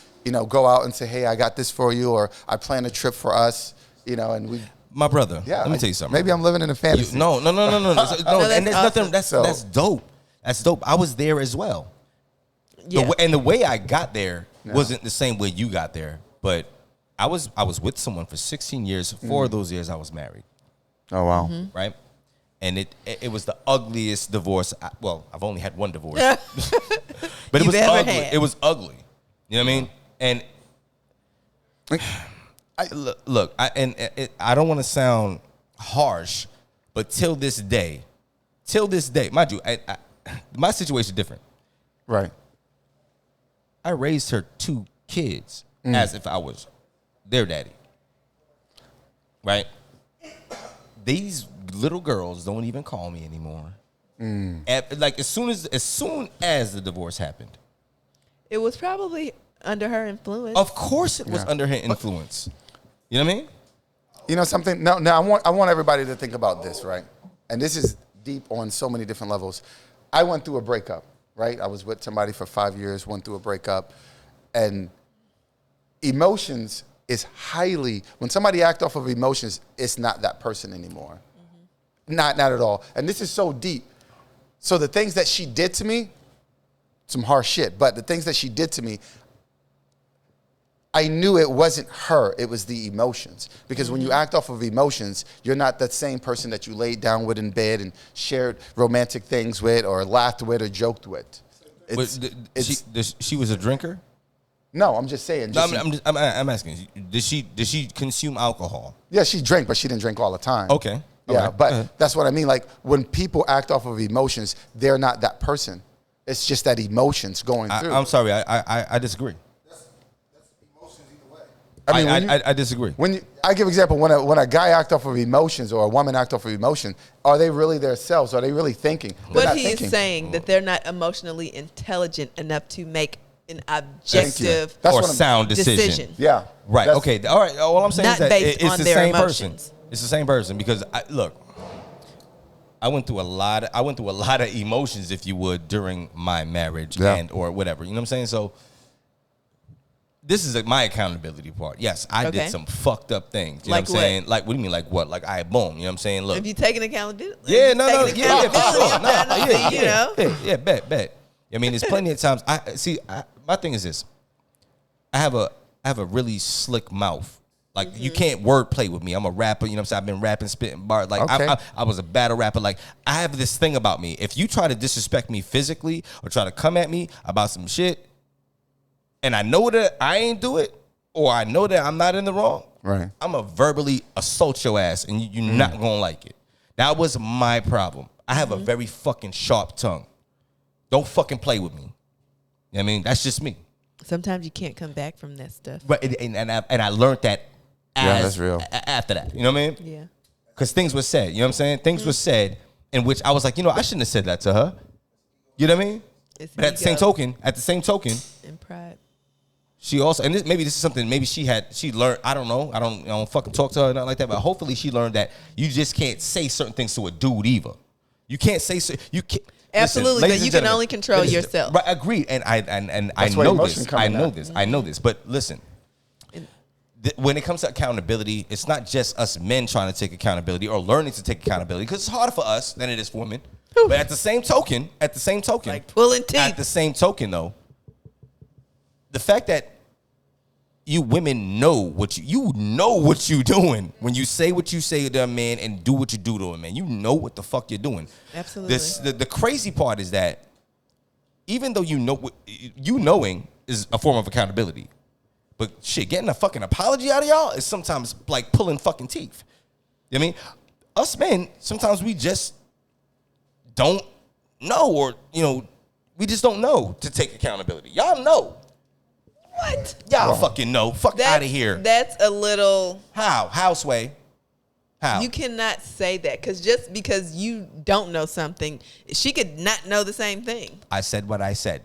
go out and say, hey, I got this for you, or I plan a trip for us, and we. My brother, Yeah, let me tell you something. Maybe I'm living in a fantasy. No. And there's awesome. nothing. That's dope. That's dope. I was there as well. Yeah. And the way I got there wasn't the same way you got there. But I was with someone for 16 years. 4 of those years I was married. Oh wow. Right. And it was the ugliest divorce. I've only had one divorce, but it was ugly. Had. It was ugly. You know what I mean? And look, I don't want to sound harsh, but till this day, mind you, my situation is different. Right. I raised her 2 kids as if I was their daddy. Right? These little girls don't even call me anymore. Like as soon as the divorce happened. It was probably under her influence. Of course it was under her influence. You know what I mean? You know something? Now I want everybody to think about this, right? And this is deep on so many different levels. I went through a breakup, right? I was with somebody for 5 years, went through a breakup, and emotions is when somebody acts off of emotions, it's not that person anymore. Not at all. And this is so deep. So the things that she did to me, some harsh shit, but the things that she did to me, I knew it wasn't her, it was the emotions. Because when you act off of emotions, you're not that same person that you laid down with in bed and shared romantic things with or laughed with or joked with. She was a drinker? No, I'm just saying. I'm asking. Did she consume alcohol? Yeah, she drank, but she didn't drink all the time. Okay. Yeah, but that's what I mean. Like when people act off of emotions, they're not that person. It's just that emotions going through. I'm sorry. I disagree. I mean, I disagree. I give example when a guy act off of emotions or a woman act off of emotion, are they really themselves? Are they really thinking? But he is saying that they're not emotionally intelligent enough to make an objective or sound decision. Yeah. Right. Okay. All right. All I'm saying not is that based it's on the their same emotions. person. It's the same person because I went through a lot of emotions, if you would, during my marriage and or whatever. You know what I'm saying? So this is my accountability part. Yes, I did some fucked up things. You know what I'm saying? Like, what do you mean, like what? Like, I boom. You know what I'm saying? Look. Have you taken accountability? Yeah, no, for sure. You know? Bet. I mean, there's plenty of times. My thing is this. I have a really slick mouth. Like, you can't wordplay with me. I'm a rapper. You know what I'm saying? I've been rapping, spitting bars. Like, I was a battle rapper. Like, I have this thing about me. If you try to disrespect me physically or try to come at me about some shit, and I know that I ain't do it, or I know that I'm not in the wrong, right? I'm going to verbally assault your ass, and you're not going to like it. That was my problem. I have a very fucking sharp tongue. Don't fucking play with me. You know what I mean? That's just me. Sometimes you can't come back from that stuff. But and I learned that that's real. After that. You know what I mean? Yeah. Because things were said. You know what I'm saying? Things were said in which I was like, I shouldn't have said that to her. You know what I mean? But at the same token, And pride. she also, and maybe this is something maybe she learned. I don't know. I don't fucking talk to her or nothing like that. But hopefully she learned that you just can't say certain things to a dude either. You can't say you can't. Absolutely, listen, but you can only control yourself. Right, agreed. And I know this. I know this. But listen, when it comes to accountability, it's not just us men trying to take accountability or learning to take accountability, because it's harder for us than it is for women. But at the same token, like pulling teeth. At the same token, though, the fact that you women know what you know what you're doing when you say what you say to a man and do what you do to a man. You know what the fuck you're doing. Absolutely. The crazy part is that even though you knowing is a form of accountability, but shit, getting a fucking apology out of y'all is sometimes like pulling fucking teeth. You know what I mean? Us men, sometimes we just don't know, or we just don't know to take accountability. Y'all know. What? Y'all fucking know. Fuck out of here. That's a little. How, Sway? How? You cannot say that, because just because you don't know something, she could not know the same thing. I said what I said.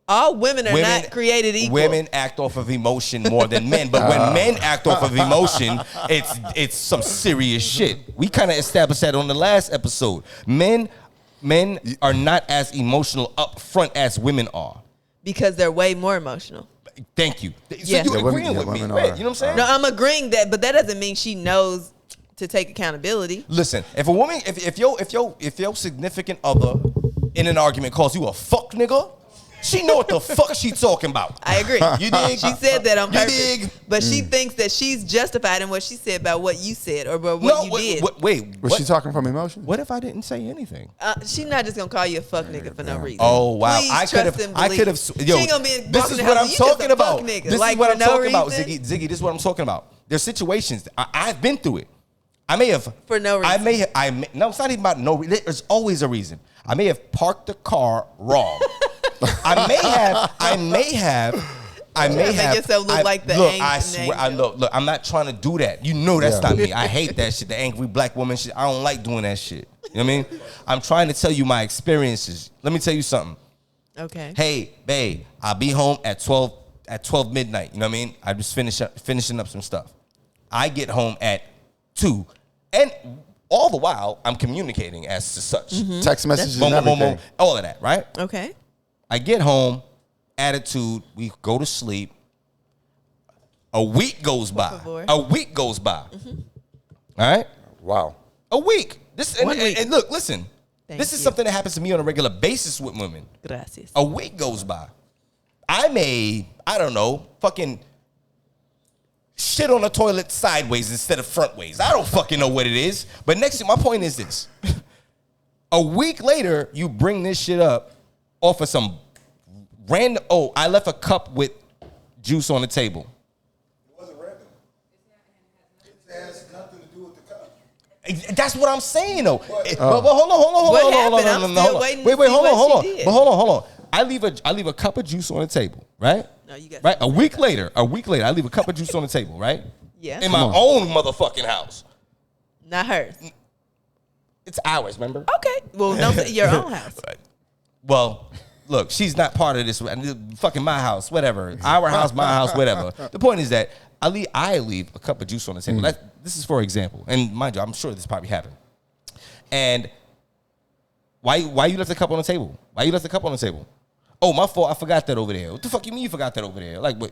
All women are not created equal. Women act off of emotion more than men, but when men act off of emotion, it's some serious shit. We kind of established that on the last episode. Men are not as emotional up front as women are. Because they're way more emotional. Thank you. So Yeah. you're agreeing women, with me, women right? are. You know what I'm saying? No, I'm agreeing but that doesn't mean she knows to take accountability. Listen, if a woman, if your significant other in an argument calls you a fuck nigga, she know what the fuck she talking about. I agree. You dig? She said that on purpose. You dig? But she thinks that she's justified in what she said about what you said or about what you did. Wait. Was she talking from emotion? What if I didn't say anything? She's not just gonna call you a fuck nigga for no reason. Oh wow! Please I could have. Yo, she ain't gonna be this is walking what the I'm house, talking you just a about. fuck nigga. This Like, is what for I'm no talking about, reason? Ziggy. Ziggy, this is what I'm talking about. There's situations I've been through it. I may have For no reason. No, it's not even about no reason. There's always a reason. I may have parked the car wrong. I may have. Make yourself look like the look. angry I swear. angel. Look. I'm not trying to do that. You know that's not me. I hate that shit. The angry black woman shit. I don't like doing that shit. You know what I mean? I'm trying to tell you my experiences. Let me tell you something. Okay. Hey, babe, I'll be home at 12 midnight. You know what I mean? I just finishing up some stuff. I get home at 2, and all the while I'm communicating as to such. Mm-hmm. Text messages and everything. All of that, right? Okay. I get home, attitude, we go to sleep. A week goes by. Mm-hmm. All right? Wow. A week. One week. And look, listen. This is you. something that happens to me on a regular basis with women. Gracias. A week goes by. I don't know, fucking shit on the toilet sideways instead of frontways. I don't fucking know what it is. But my point is this. A week later, you bring this shit up off of some random, I left a cup with juice on the table. It wasn't random. It has nothing to do with the cup. That's what I'm saying, though. But hold What happened? on. I'm still waiting to Wait, see hold what on. she did. But hold on. I leave a cup of juice on the table, right? No, you got right. A week later, I leave a cup of juice on the table, right? Yeah. In my own motherfucking house. Not hers. It's ours, remember? Okay. Well, no, your own house. Well, look, she's not part of this. Fucking my house, whatever. Our house, my house, whatever. The point is that I leave a cup of juice on the table. This is for example, and mind you, I'm sure this probably happened. And why you left the cup on the table? Why you left the cup on the table? Oh, my fault. I forgot that over there. What the fuck you mean you forgot that over there? Like, what?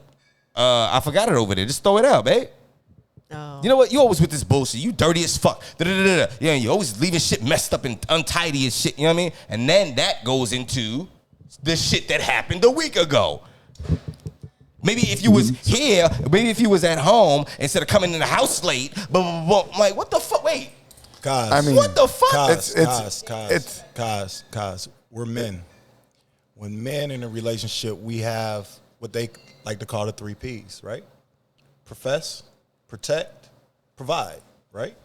I forgot it over there. Just throw it out, babe. Oh. You know what? You always with this bullshit. You dirty as fuck. Yeah, you always leaving shit messed up and untidy as shit. You know what I mean? And then that goes into the shit that happened a week ago. Maybe if you was here, maybe if you was at home instead of coming in the house late, I'm like, what the fuck? Wait. Guys, I mean, what the fuck? Guys, we're men. When men in a relationship, we have what they like to call the 3 Ps, right? Profess, protect, provide, right?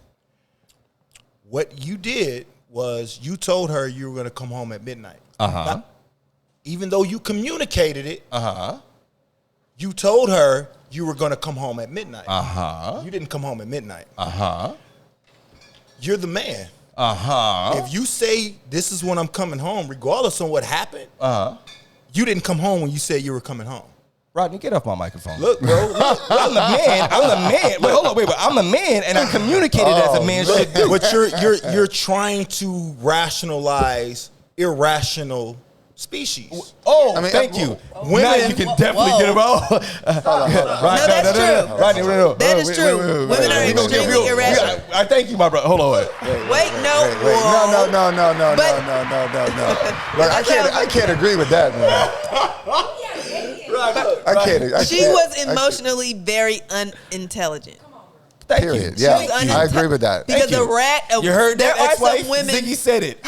What you did was you told her you were going to come home at midnight. Uh-huh. Now, even though you communicated it, you told her you were going to come home at midnight. You didn't come home at midnight. You're the man. If you say this is when I'm coming home, regardless of what happened, you didn't come home when you said you were coming home. Rodney, get off my microphone. Look, bro. Look. I'm the man. Wait, hold on. Wait. I'm the man, and I communicated as a man should do. But you're trying to rationalize irrational species. Oh, thank you. Now you can definitely get about. No, that's true. Rodney, no. That is true. Women are extremely irrational. I thank you, my brother. Hold on. Wait, no. No. Look, I can't agree with that, man. She was emotionally very unintelligent. Thank Period. you. Yeah, I agree with that. Because the rat. You heard there that, are ex-wife? some women. Ziggy said it.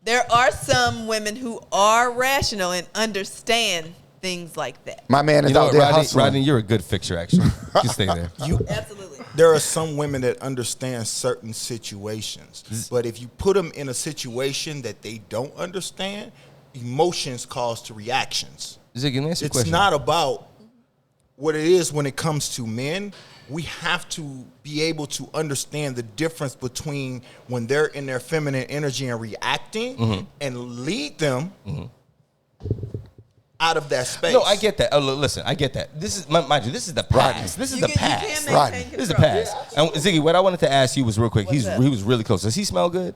There are some women who are rational and understand things like that. My man is out there hustling. Rodney, you're a good fixture, actually. You stay there. Absolutely. There are some women that understand certain situations, but if you put them in a situation that they don't understand, emotions cause to reactions. Ziggy, let me ask you a question. It's not about what it is when it comes to men. We have to be able to understand the difference between when they're in their feminine energy and reacting and lead them out of that space. No, I get that. Listen, I get that. This is, mind you, this is the past. This is the past. This is the past. And Ziggy, what I wanted to ask you was real quick. He was really close. Does he smell good?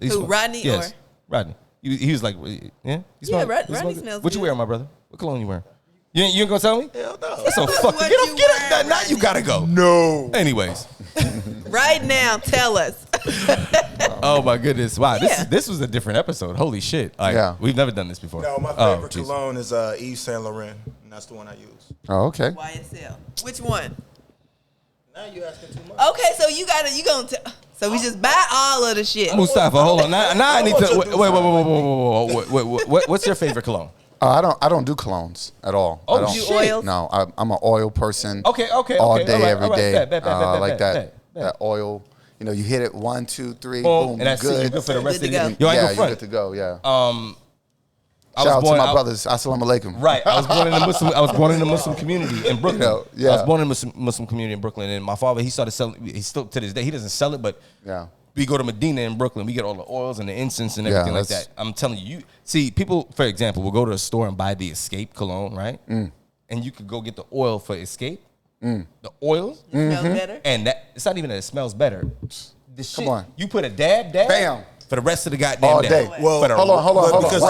Who, Rodney? Yes, or? Rodney. He was like, yeah? Rodney smells What you good. wearing, my brother? What cologne you wearing? You ain't gonna tell me? Hell no. That's so fucking. Get up. Now you gotta go. No. Anyways. Right now, tell us. Oh my goodness! Wow, Yeah. this was a different episode. Holy shit! We've never done this before. No, my favorite cologne is Yves Saint Laurent, and that's the one I use. Oh, okay. YSL. Which one? Now you asking too much. Okay, so you gonna tell. So we just buy all of the shit. Mustafa, hold on. Now I need to wait. What's your favorite cologne? I don't do colognes at all. Oh, I don't. you oils? No, I'm an oil person. Okay. All day, every day. Bet. Like that oil. You know, you hit it 1, 2, 3, Boom, boom, and that's good. it. You're good for the rest of the Good to day. go. Yo, I ain't Yeah, go you're front. good to go. Yeah. I Shout out was born to my brothers. Assalamu alaikum. Right. I was born in the Muslim community in Brooklyn. You know, yeah. I was born in the Muslim community in Brooklyn, and my father, he started selling. He still to this day he doesn't sell it, but Yeah. we go to Medina in Brooklyn. We get all the oils and the incense and everything like that. I'm telling you, see, people, for example, will go to a store and buy the Escape cologne, right? And you could go get the oil for Escape, the oils, Smells better. and that it's not even that it smells better. The shit, on. you put a dab, Bam. for the rest of the goddamn All day. day. Well, Hold on. Because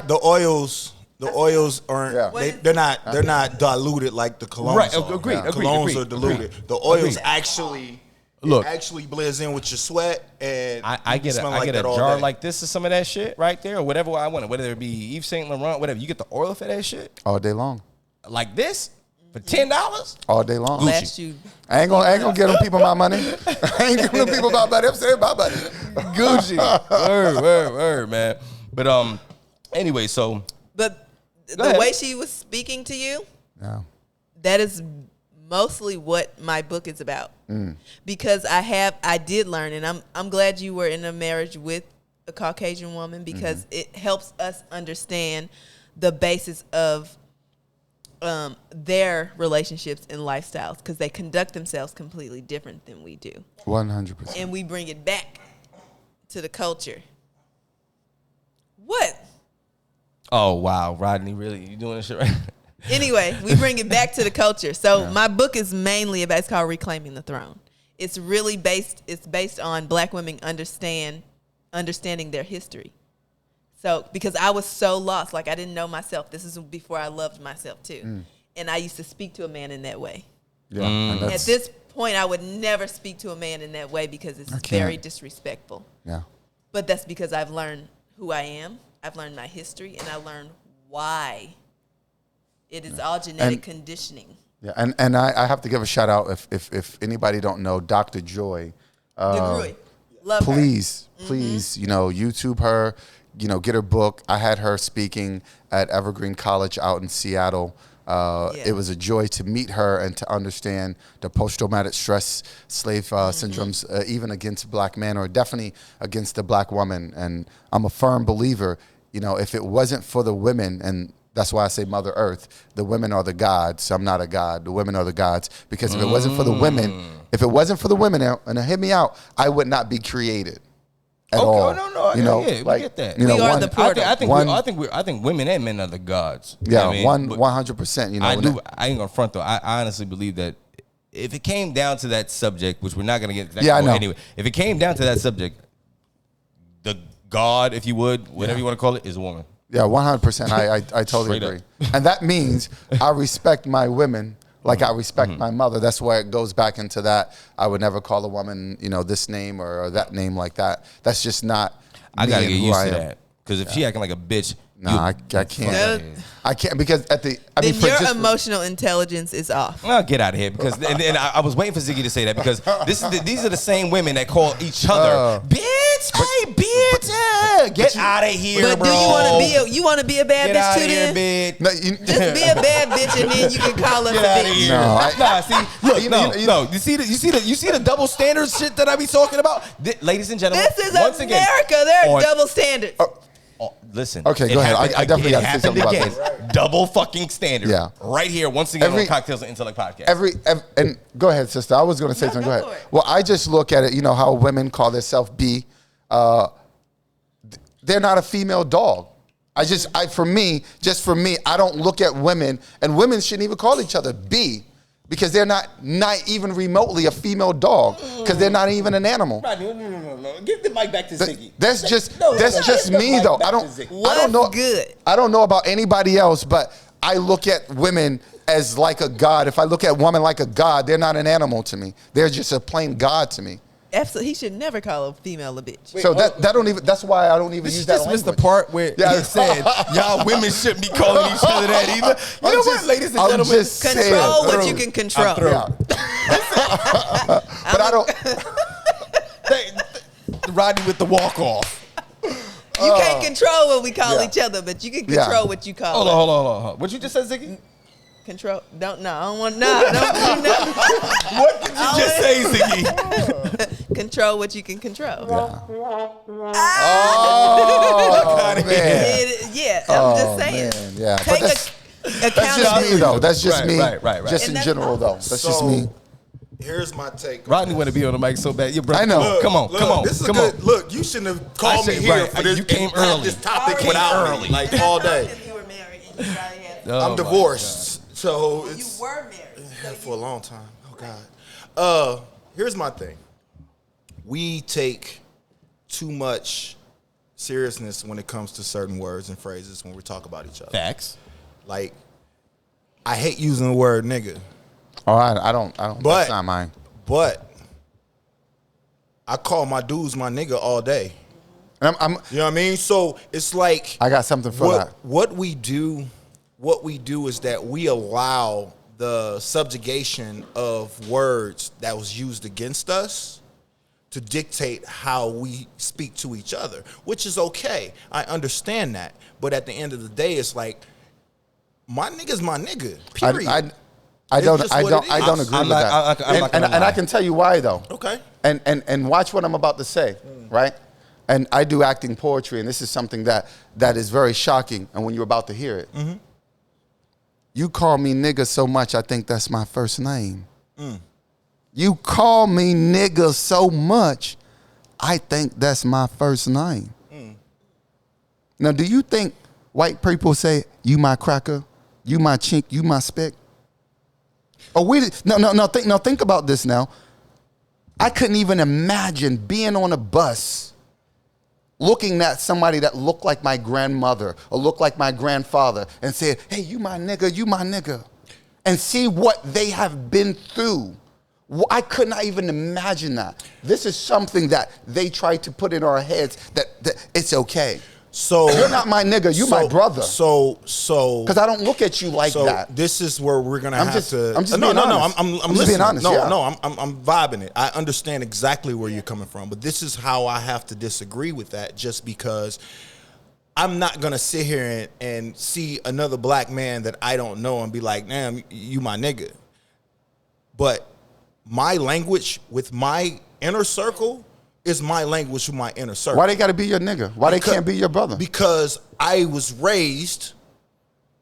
the oils aren't. Yeah. They're not diluted like the colognes. Right, are. agreed, Yeah. agreed, Colognes agreed, are diluted. agreed. The oils Agreed. actually Look. actually blends in with your sweat, and I get a jar like this or some of that shit right there, or whatever I want, whether it be Yves Saint Laurent, whatever. You get the oil for that shit All day long. like this for $10. All day long. Last you. I ain't gonna give them people my money. I ain't giving them people my money. I'm saying my money. Gucci, word, man. But anyway, so But the ahead. way she was speaking to you, Yeah. that is mostly what my book is about. Because I did learn, and I'm glad you were in a marriage with a Caucasian woman, because it helps us understand the basis of their relationships and lifestyles, because they conduct themselves completely different than we do. 100%. And we bring it back to the culture. What? oh wow, Rodney, really, you doing this shit right? Anyway, we bring it back to the culture. So my book is mainly about, it's called Reclaiming the Throne. It's really based on black women understanding their history. So, because I was so lost, like I didn't know myself. This is before I loved myself too. And I used to speak to a man in that way. Yeah. And At that's, this point, I would never speak to a man in that way, because it's very disrespectful. yeah. But that's because I've learned who I am. I've learned my history, and I learned why. It is all genetic conditioning. Yeah. And I have to give a shout out if anybody don't know Dr. Joy. DeGruy. Love her. Please, you know, YouTube her, you know, get her book. I had her speaking at Evergreen College out in Seattle. It was a joy to meet her and to understand the post-traumatic stress slave syndromes, even against black men, or definitely against the black woman. And I'm a firm believer, you know, if it wasn't for the women, and that's why I say Mother Earth, the women are the gods. I'm not a god. The women are the gods. Because if it wasn't for the women, and hear me out, I would not be created. at all. No, you know, yeah, we get that. You know, We are the portal. I think women and men are the gods. Yeah, you know what I mean? 100%. You know, I ain't gonna front though. I honestly believe that if it came down to that subject, which we're not gonna get to that I know. anyway, if it came down to that subject, the god, if you would, whatever you want to call it, is a woman. Yeah, 100%. I totally Straight agree. up. And that means I respect my women like I respect my mother. That's why it goes back into that. I would never call a woman, you know, this name or that name like that. That's just not I me gotta and get who used I to am. that. Because if she acting like a bitch, Nah, I can't. That- I can't because Then your emotional intelligence is off. I'll get out of here because and I was waiting for Ziggy to say that because these are the same women that call each other bitch. Hey, bitch, get out of here, But bro. do you want to be a bad Get bitch out too? of here, Then bitch. No, just be a bad bitch, and then you can call us Get a out of bitch. here. No, Nah, see, look, no. You see the double standards shit that I be talking about, ladies and gentlemen. This is once America. Again, There are on- double standards. Listen. Okay, it go ahead. happened I definitely again. gotta say It happened something about again. Double fucking standard. Yeah. Right here, once again on Cocktails and Intellect podcast. And go ahead, sister. I was going to say something. Go go ahead. for it. Well, I just look at it. You know how women call themselves B. They're not a female dog. For me, I don't look at women, and women shouldn't even call each other B, because they're not even remotely a female dog, because they're not even an animal. No. Give the mic back to Ziggy. That's just me though. I don't know. Good. I don't know about anybody else, but I look at women as like a god. If I look at women like a god, they're not an animal to me. They're just a plain god to me. Absolutely, he should never call a female a bitch. So that's why I don't even use that language. This the part where he said y'all women shouldn't be calling each other that either. You know what, ladies and gentlemen? Just Control what you can control. Yeah. But I don't. Rodney with the walk off. You can't control what we call each other, but you can control what you call it. Hold on. What you just said, Ziggy? Control. I don't want. Don't do nothing. What did you just say, Ziggy? Control what you can control. Oh man. I'm just saying. Man, yeah. But Take that's just me accountability. though. That's just me. Right. Just And in that's general though. That's just me. Here's my take. Rodney want to be on the mic so bad. Your brother. I know. Come on. This is good. Look, you shouldn't have called me here for this. You came and have early. This topic without me, like all day. You were married and you probably had. I'm divorced, so You it's were married. for a long time. Oh God. Here's my thing. We take too much seriousness when it comes to certain words and phrases when we talk about each other. Facts. Like, I hate using the word nigga. All right, I don't. But That's not mine. But I call my dudes my nigga all day. And I'm You know what I mean? So it's like I got something for that. what we do is that we allow the subjugation of words that was used against us to dictate how we speak to each other, which is okay. I understand that. But at the end of the day, it's like, my nigga's my nigga, period. I don't It's just agree what it is. with that. I'm not gonna And I can tell you why though. Okay. And watch what I'm about to say, right? And I do acting poetry, and this is something that is very shocking. And when you're about to hear it, you call me nigga so much, I think that's my first name. You call me nigga so much, I think that's my first name. Now, do you think white people say, you my cracker, you my chink, you my speck? Think about this now. I couldn't even imagine being on a bus looking at somebody that looked like my grandmother or looked like my grandfather and said, hey, you my nigga, and see what they have been through. I could not even imagine that. This is something that they try to put in our heads that it's okay. So You're not my nigga, you my brother. So Because I don't look at you like that. This is where we're gonna I'm have just- to. I'm just no, being no, no. honest. I'm I'm just listening. being honest, No, yeah. no. I'm vibing it. I understand exactly where you're coming from, but this is how I have to disagree with that. Just because I'm not gonna sit here and see another black man that I don't know and be like, "Damn, you my nigga." But my language with my inner circle is my language with my inner circle. Why they got to be your nigga? Why they can't be your brother? Because I was raised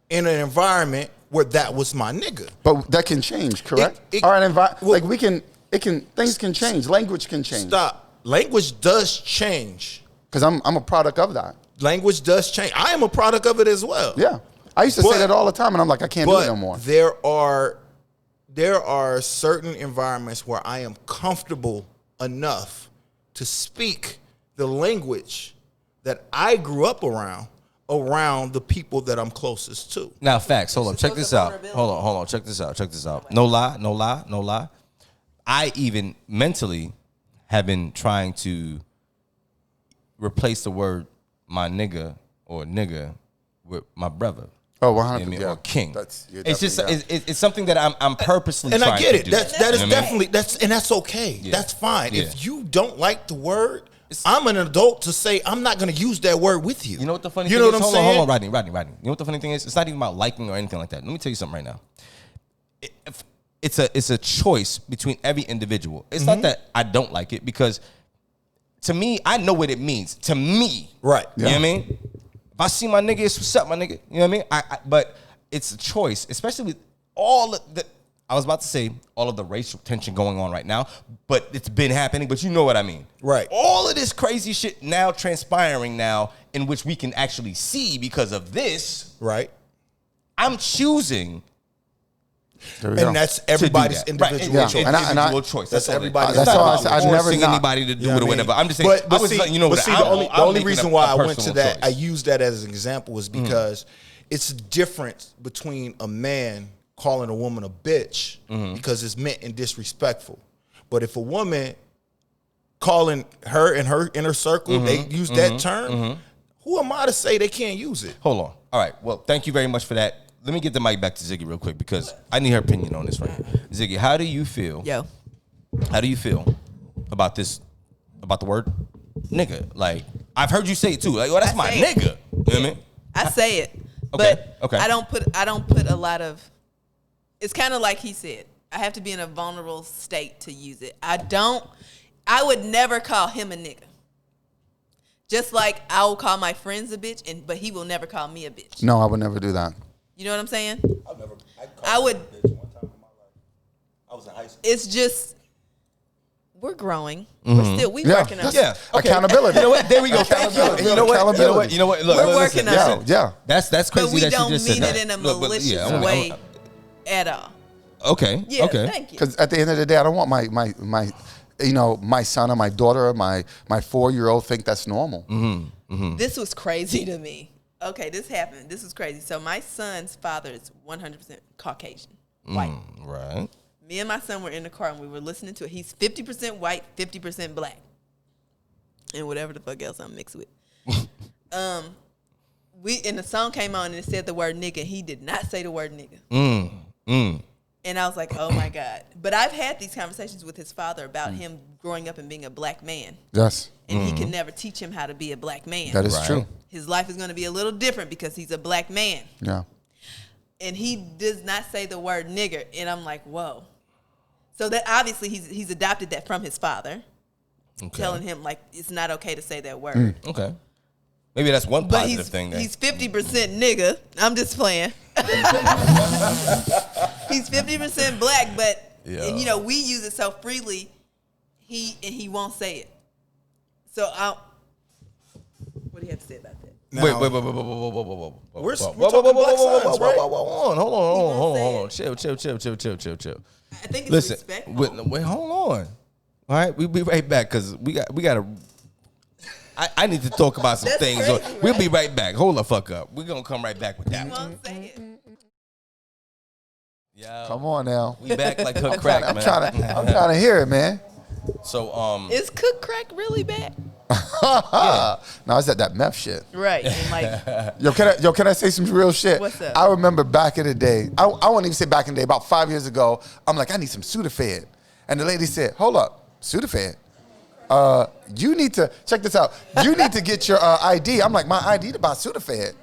in an environment where that was my nigga. But that can change, correct? It- All right, well- things can change. Language can change. Stop. language does change. Because I'm a product of that. Language does change. I am a product of it as well. Yeah. I used to say that all the time, and I'm like, I can't do it no more. There are certain environments where I am comfortable enough to speak the language that I grew up around the people that I'm closest to. Now, facts. Hold on. Check this out. Hold on. Check this out. No lie. I even mentally have been trying to replace the word my nigga or nigga with my brother. Oh, 100%. Or king. It's just it's something that I'm purposely trying to do. And I get it. That is definitely and that's okay. Yeah. That's fine. Yeah. If you don't like the word, I'm an adult to say I'm not going to use that word with you. You know what the funny thing is? Hold on, Rodney. You know what the funny thing is? It's not even about liking or anything like that. Let me tell you something right now. It's a choice between every individual. It's not that I don't like it, because to me, I know what it means. To me. Right. You know what I mean? If I see my nigga, it's what's up, my nigga. You know what I mean? But it's a choice, especially with all of the, I was about to say all of the racial tension going on right now, but it's been happening, but you know what I mean. Right. All of this crazy shit now transpiring now, in which we can actually see because of this. Right. I'm choosing. And that's everybody's individual choice. Individual choice. That's everybody's. That's all I said. I've never forcing anybody to do it or whatever. I'm just saying. But I was letting you know what the only reason why I went to that, I used that as an example, was because it's different between a man calling a woman a bitch because it's meant and disrespectful. But if a woman calling her in her inner circle, they use that term, who am I to say they can't use it? Hold on. All right. Well, thank you very much for that. Let me get the mic back to Ziggy real quick, because I need her opinion on this right here. Ziggy, how do you feel? How do you feel about this, about the word nigga? Like, I've heard you say it too. Like, oh, that's my nigga. You know what I mean? I say it. But I don't put a lot of, it's kind of like he said, I have to be in a vulnerable state to use it. I would never call him a nigga. Just like I will call my friends a bitch, but he will never call me a bitch. No, I would never do that. You know what I'm saying? I would. A bitch one time in my life. I was in high school. It's just, we're growing. We working on it. Yeah. Okay. Accountability. You know what? There we go. Thank you. You know what? Look, we're working on it. Yeah. That's crazy. But we that don't you just mean said it that. in a malicious way at all. Okay. Yeah, okay. thank you. Because at the end of the day, I don't want my son or my daughter or my 4-year-old think that's normal. This was crazy to me. Okay, this happened. This is crazy. So my son's father is 100% Caucasian, white. Right. Me and my son were in the car and we were listening to it. He's 50% white, 50% black, and whatever the fuck else I'm mixed with. And the song came on and it said the word nigga. He did not say the word nigga. And I was like, oh my God. But I've had these conversations with his father about him growing up and being a black man. Yes. And he can never teach him how to be a black man. That is true. His life is going to be a little different because he's a black man. Yeah. And he does not say the word nigger. And I'm like, whoa. So that obviously he's adopted that from his father. Telling him, like, it's not okay to say that word. Okay. Maybe that's one positive thing. He's 50% nigga. I'm just playing. He's 50% black, but and, we use it so freely. He won't say it. So what do you have to say about that? Now, Wait. we're talking black sons, right? Hold on. Chill. I think it's Listen, respectful. wait, hold on. All right, we'll be right back because we got to. I need to talk about some things. Crazy, We'll be right back. Hold the fuck up. We're gonna come right back with that. You won't say it. Yeah. Come on now. We back like hook crack, man. I'm trying to hear it, man. So Is cook crack really bad? No, it's that meth shit. Right. And like, Can I say some real shit? What's up? I remember back in the day, I won't even say back in the day, about 5 years ago, I'm like, I need some Sudafed. And the lady said, hold up, Sudafed? You need to, check this out, you need to get your ID. I'm like, my ID to buy Sudafed.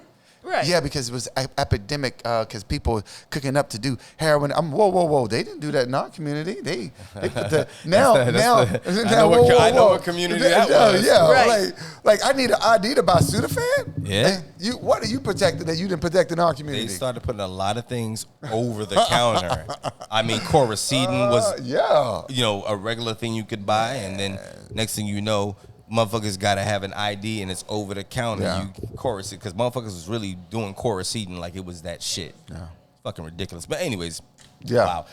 Right. Yeah, because it was epidemic. Because people cooking up to do heroin. Whoa! They didn't do that in our community. They put the I know what community that was. Yeah, right. like I need an ID to buy Sudafed. Yeah. What are you protecting that you didn't protect in our community? They started putting a lot of things over the counter. I mean, Coracetin was, a regular thing you could buy, and then next thing you know, motherfuckers got to have an ID, and it's over the counter. Yeah. You Coracetin, because motherfuckers was really doing Coracetin like it was that shit. Yeah. Fucking ridiculous. But anyways, Yeah. wow.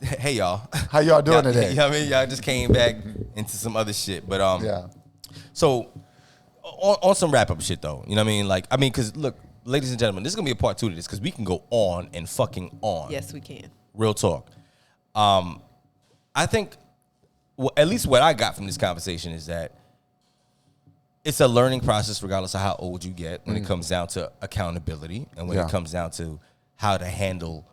Hey y'all, How y'all doing today? You know what I mean? Y'all just came back into some other shit, but So on some wrap up shit though, you know what I mean? Because look, ladies and gentlemen, this is gonna be a part 2 to this because we can go on and fucking on. Yes, we can. Real talk. I think, at least what I got from this conversation is that it's a learning process regardless of how old you get when it comes down to accountability and when it comes down to how to handle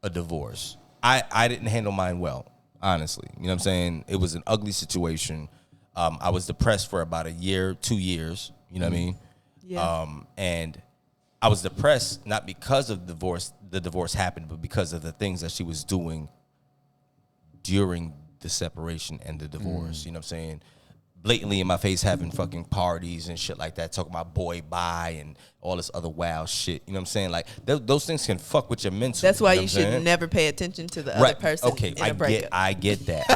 a divorce. I didn't handle mine well, honestly. You know what I'm saying? It was an ugly situation. I was depressed for about a year, 2 years. You know what I mean? Yeah. And I was depressed not because of the divorce happened, but because of the things that she was doing during the separation and the divorce. You know what I'm saying? Blatantly in my face having fucking parties and shit like that, talking about boy bye and all this other wild shit. You know what I'm saying? Like those things can fuck with your mental. That's why you know you should never pay attention to the other person. Okay, in a breakup. I get that,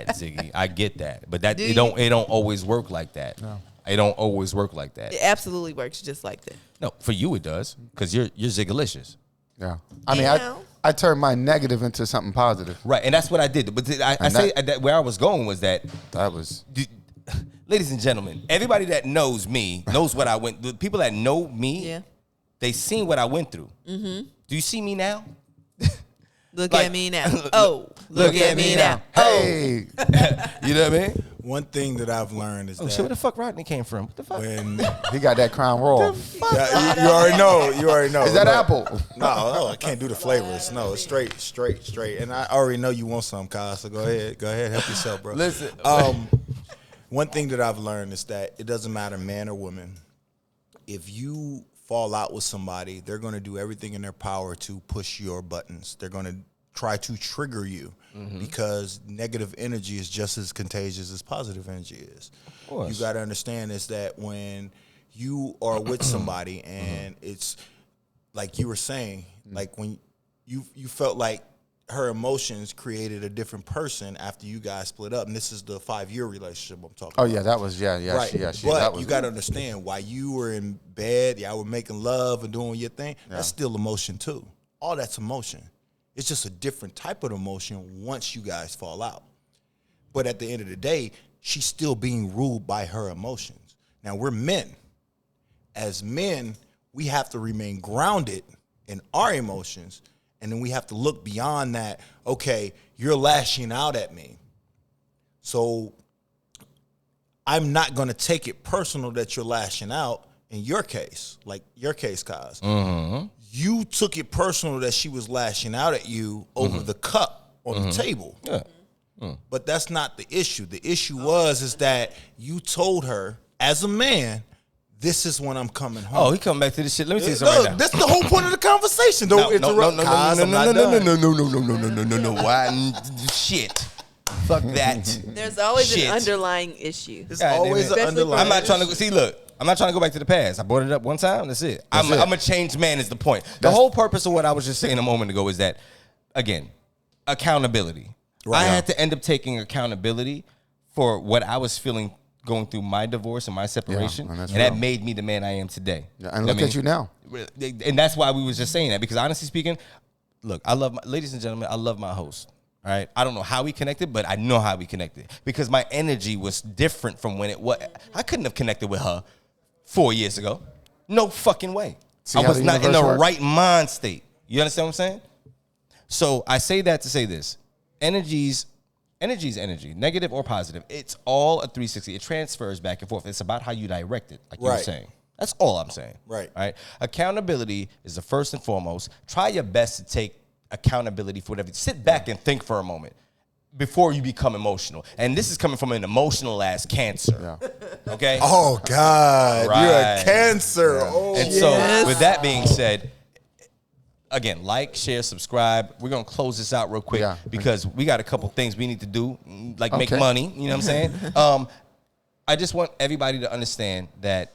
Ziggy. I get that. But that it don't always work like that. No. It don't always work like that. It absolutely works just like that. No, for you it does, because you're Ziggylicious. Yeah. I mean, I turned my negative into something positive. Right, and that's what I did. But I say that where I was going was that was. Ladies and gentlemen, everybody that knows me knows what I went. The people that know me, they seen what I went through. Mm-hmm. Do you see me now? Look at me now. Oh, look at me now. Hey, you know what I mean? One thing that I've learned is that shit, where the fuck Rodney came from? What the fuck? when he got that Crown Royal. you already know. You already know. Is that Look, apple? No, I can't do the flavors. No, it's straight. And I already know you want some, Kyle. So go ahead, help yourself, bro. Listen. One thing that I've learned is that it doesn't matter man or woman. If you fall out with somebody, they're going to do everything in their power to push your buttons. They're going to try to trigger you because negative energy is just as contagious as positive energy is. Of course. You got to understand is that when you are with somebody and it's like you were saying, like when you felt like her emotions created a different person after you guys split up, and this is the 5-year relationship I'm talking about. Oh yeah, that was right. But you got to understand, while you were in bed, y'all were making love and doing your thing. That's still emotion too. All that's emotion. It's just a different type of emotion once you guys fall out. But at the end of the day, she's still being ruled by her emotions. Now we're men. As men, we have to remain grounded in our emotions. And then we have to look beyond that. Okay, you're lashing out at me. So I'm not going to take it personal that you're lashing out in your case, like your case, Kaz. Mm-hmm. You took it personal that she was lashing out at you over the cup on the table. Yeah. But that's not the issue. The issue is that you told her, as a man, this is when I'm coming home. Oh, he coming back to this shit. Let me tell you something right now. That's the whole point of the conversation. Don't interrupt. No. Why? Shit. Fuck that. There's always an underlying issue. There's always an underlying I'm not trying to see. Look, I'm not trying to go back to the past. I brought it up one time. That's it. I'm a changed man. Is the point. The whole purpose of what I was just saying a moment ago is that, again, accountability. Right. I had to end up taking accountability for what I was feeling going through my divorce and my separation, and that made me the man I am today. Yeah, and look at you now. And that's why we was just saying that, because honestly speaking, look, ladies and gentlemen, I love my host. All right, I don't know how we connected, but I know how we connected because my energy was different from when it was. I couldn't have connected with her 4 years ago. No fucking way. I was not in the right mind state. You understand what I'm saying? So I say that to say this: energy is energy, negative or positive. It's all a 360. It transfers back and forth. It's about how you direct it, like you were saying. That's all I'm saying. Right. All right. Accountability is the first and foremost. Try your best to take accountability for whatever. Sit back and think for a moment. before you become emotional. And this is coming from an emotional ass Cancer. Okay? Oh, God. Right. You're a Cancer. Yeah. Oh, And so, with that being said, again, like, share, subscribe. We're going to close this out real quick because we got a couple things we need to do, like make money. You know what I'm saying? I just want everybody to understand that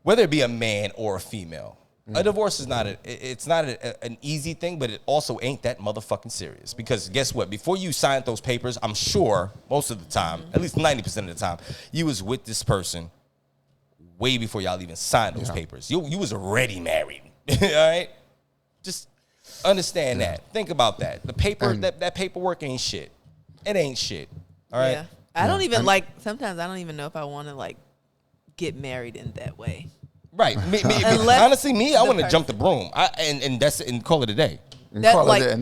whether it be a man or a female, a divorce is not an easy thing, but it also ain't that motherfucking serious. Because guess what? Before you signed those papers, I'm sure most of the time, at least 90% of the time, you was with this person way before y'all even signed those papers. You was already married. All right? Just understand that. Think about that. The paper, that paperwork ain't shit. It ain't shit. All right? Yeah. I don't even sometimes I don't even know if I want to get married in that way. Right. Honestly, I want to jump the broom. And call it a day. And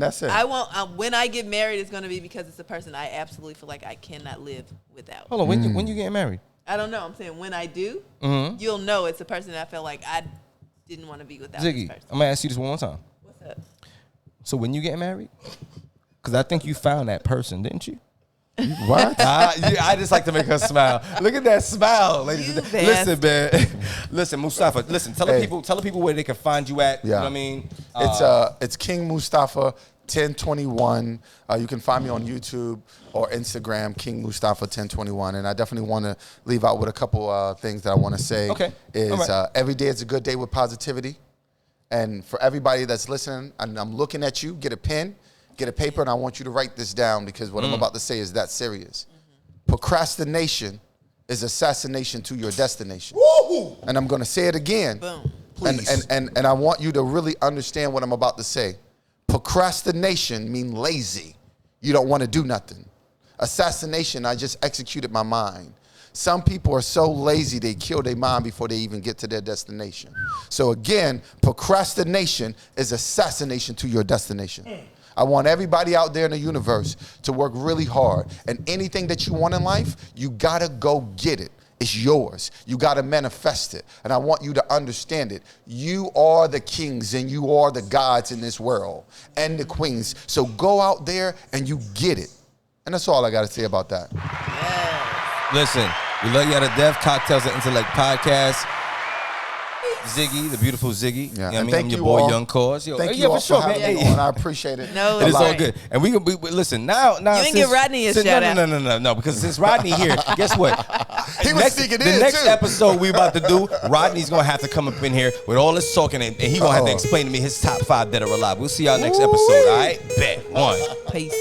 that's it. I want when I get married, it's going to be because it's a person I absolutely feel like I cannot live without. Hold on, when you getting married? I don't know. I'm saying when I do, you'll know it's a person that I feel like I didn't want to be without. Ziggy, this person. I'm gonna ask you this one more time. What's up? So when you getting married? Because I think you found that person, didn't you? What? I just like to make her smile. Look at that smile, ladies and gentlemen. Listen, man. Listen, Mustafa. Listen, tell the people where they can find you at. You know what I mean? It's King Mustafa 1021. You can find me on YouTube or Instagram, King Mustafa 1021. And I definitely want to leave out with a couple things that I want to say. Okay. Every day is a good day with positivity. And for everybody that's listening, and I'm looking at you, get a pen, get a paper, and I want you to write this down because what I'm about to say is that serious. Procrastination is assassination to your destination. Woo-hoo. And I'm going to say it again. Boom. Please. And I want you to really understand what I'm about to say. Procrastination means lazy. You don't want to do nothing. Assassination, I just executed my mind. Some people are so lazy they kill their mind before they even get to their destination. So again, procrastination is assassination to your destination. I want everybody out there in the universe to work really hard. And anything that you want in life, you gotta go get it. It's yours. You gotta manifest it. And I want you to understand it. You are the kings and you are the gods in this world and the queens. So go out there and you get it. And that's all I gotta say about that. Listen, we love you out of death. Cocktails and Intellect podcast. Ziggy, the beautiful Ziggy. Yeah. You know what I mean? Thank I'm you your boy, all. Young Cause. Yo, Thank you all for for sure, having me on. I appreciate it. No, It is all right. good. And we listen, now You didn't give Rodney a shout out. No, because since Rodney here, guess what? He was sneaking in, the next too. episode we about to do, Rodney's going to have to come up in here with all this talking, and he going to have to explain to me his top 5 dead or alive. We'll see y'all next episode, all right? Bet. 1. Peace.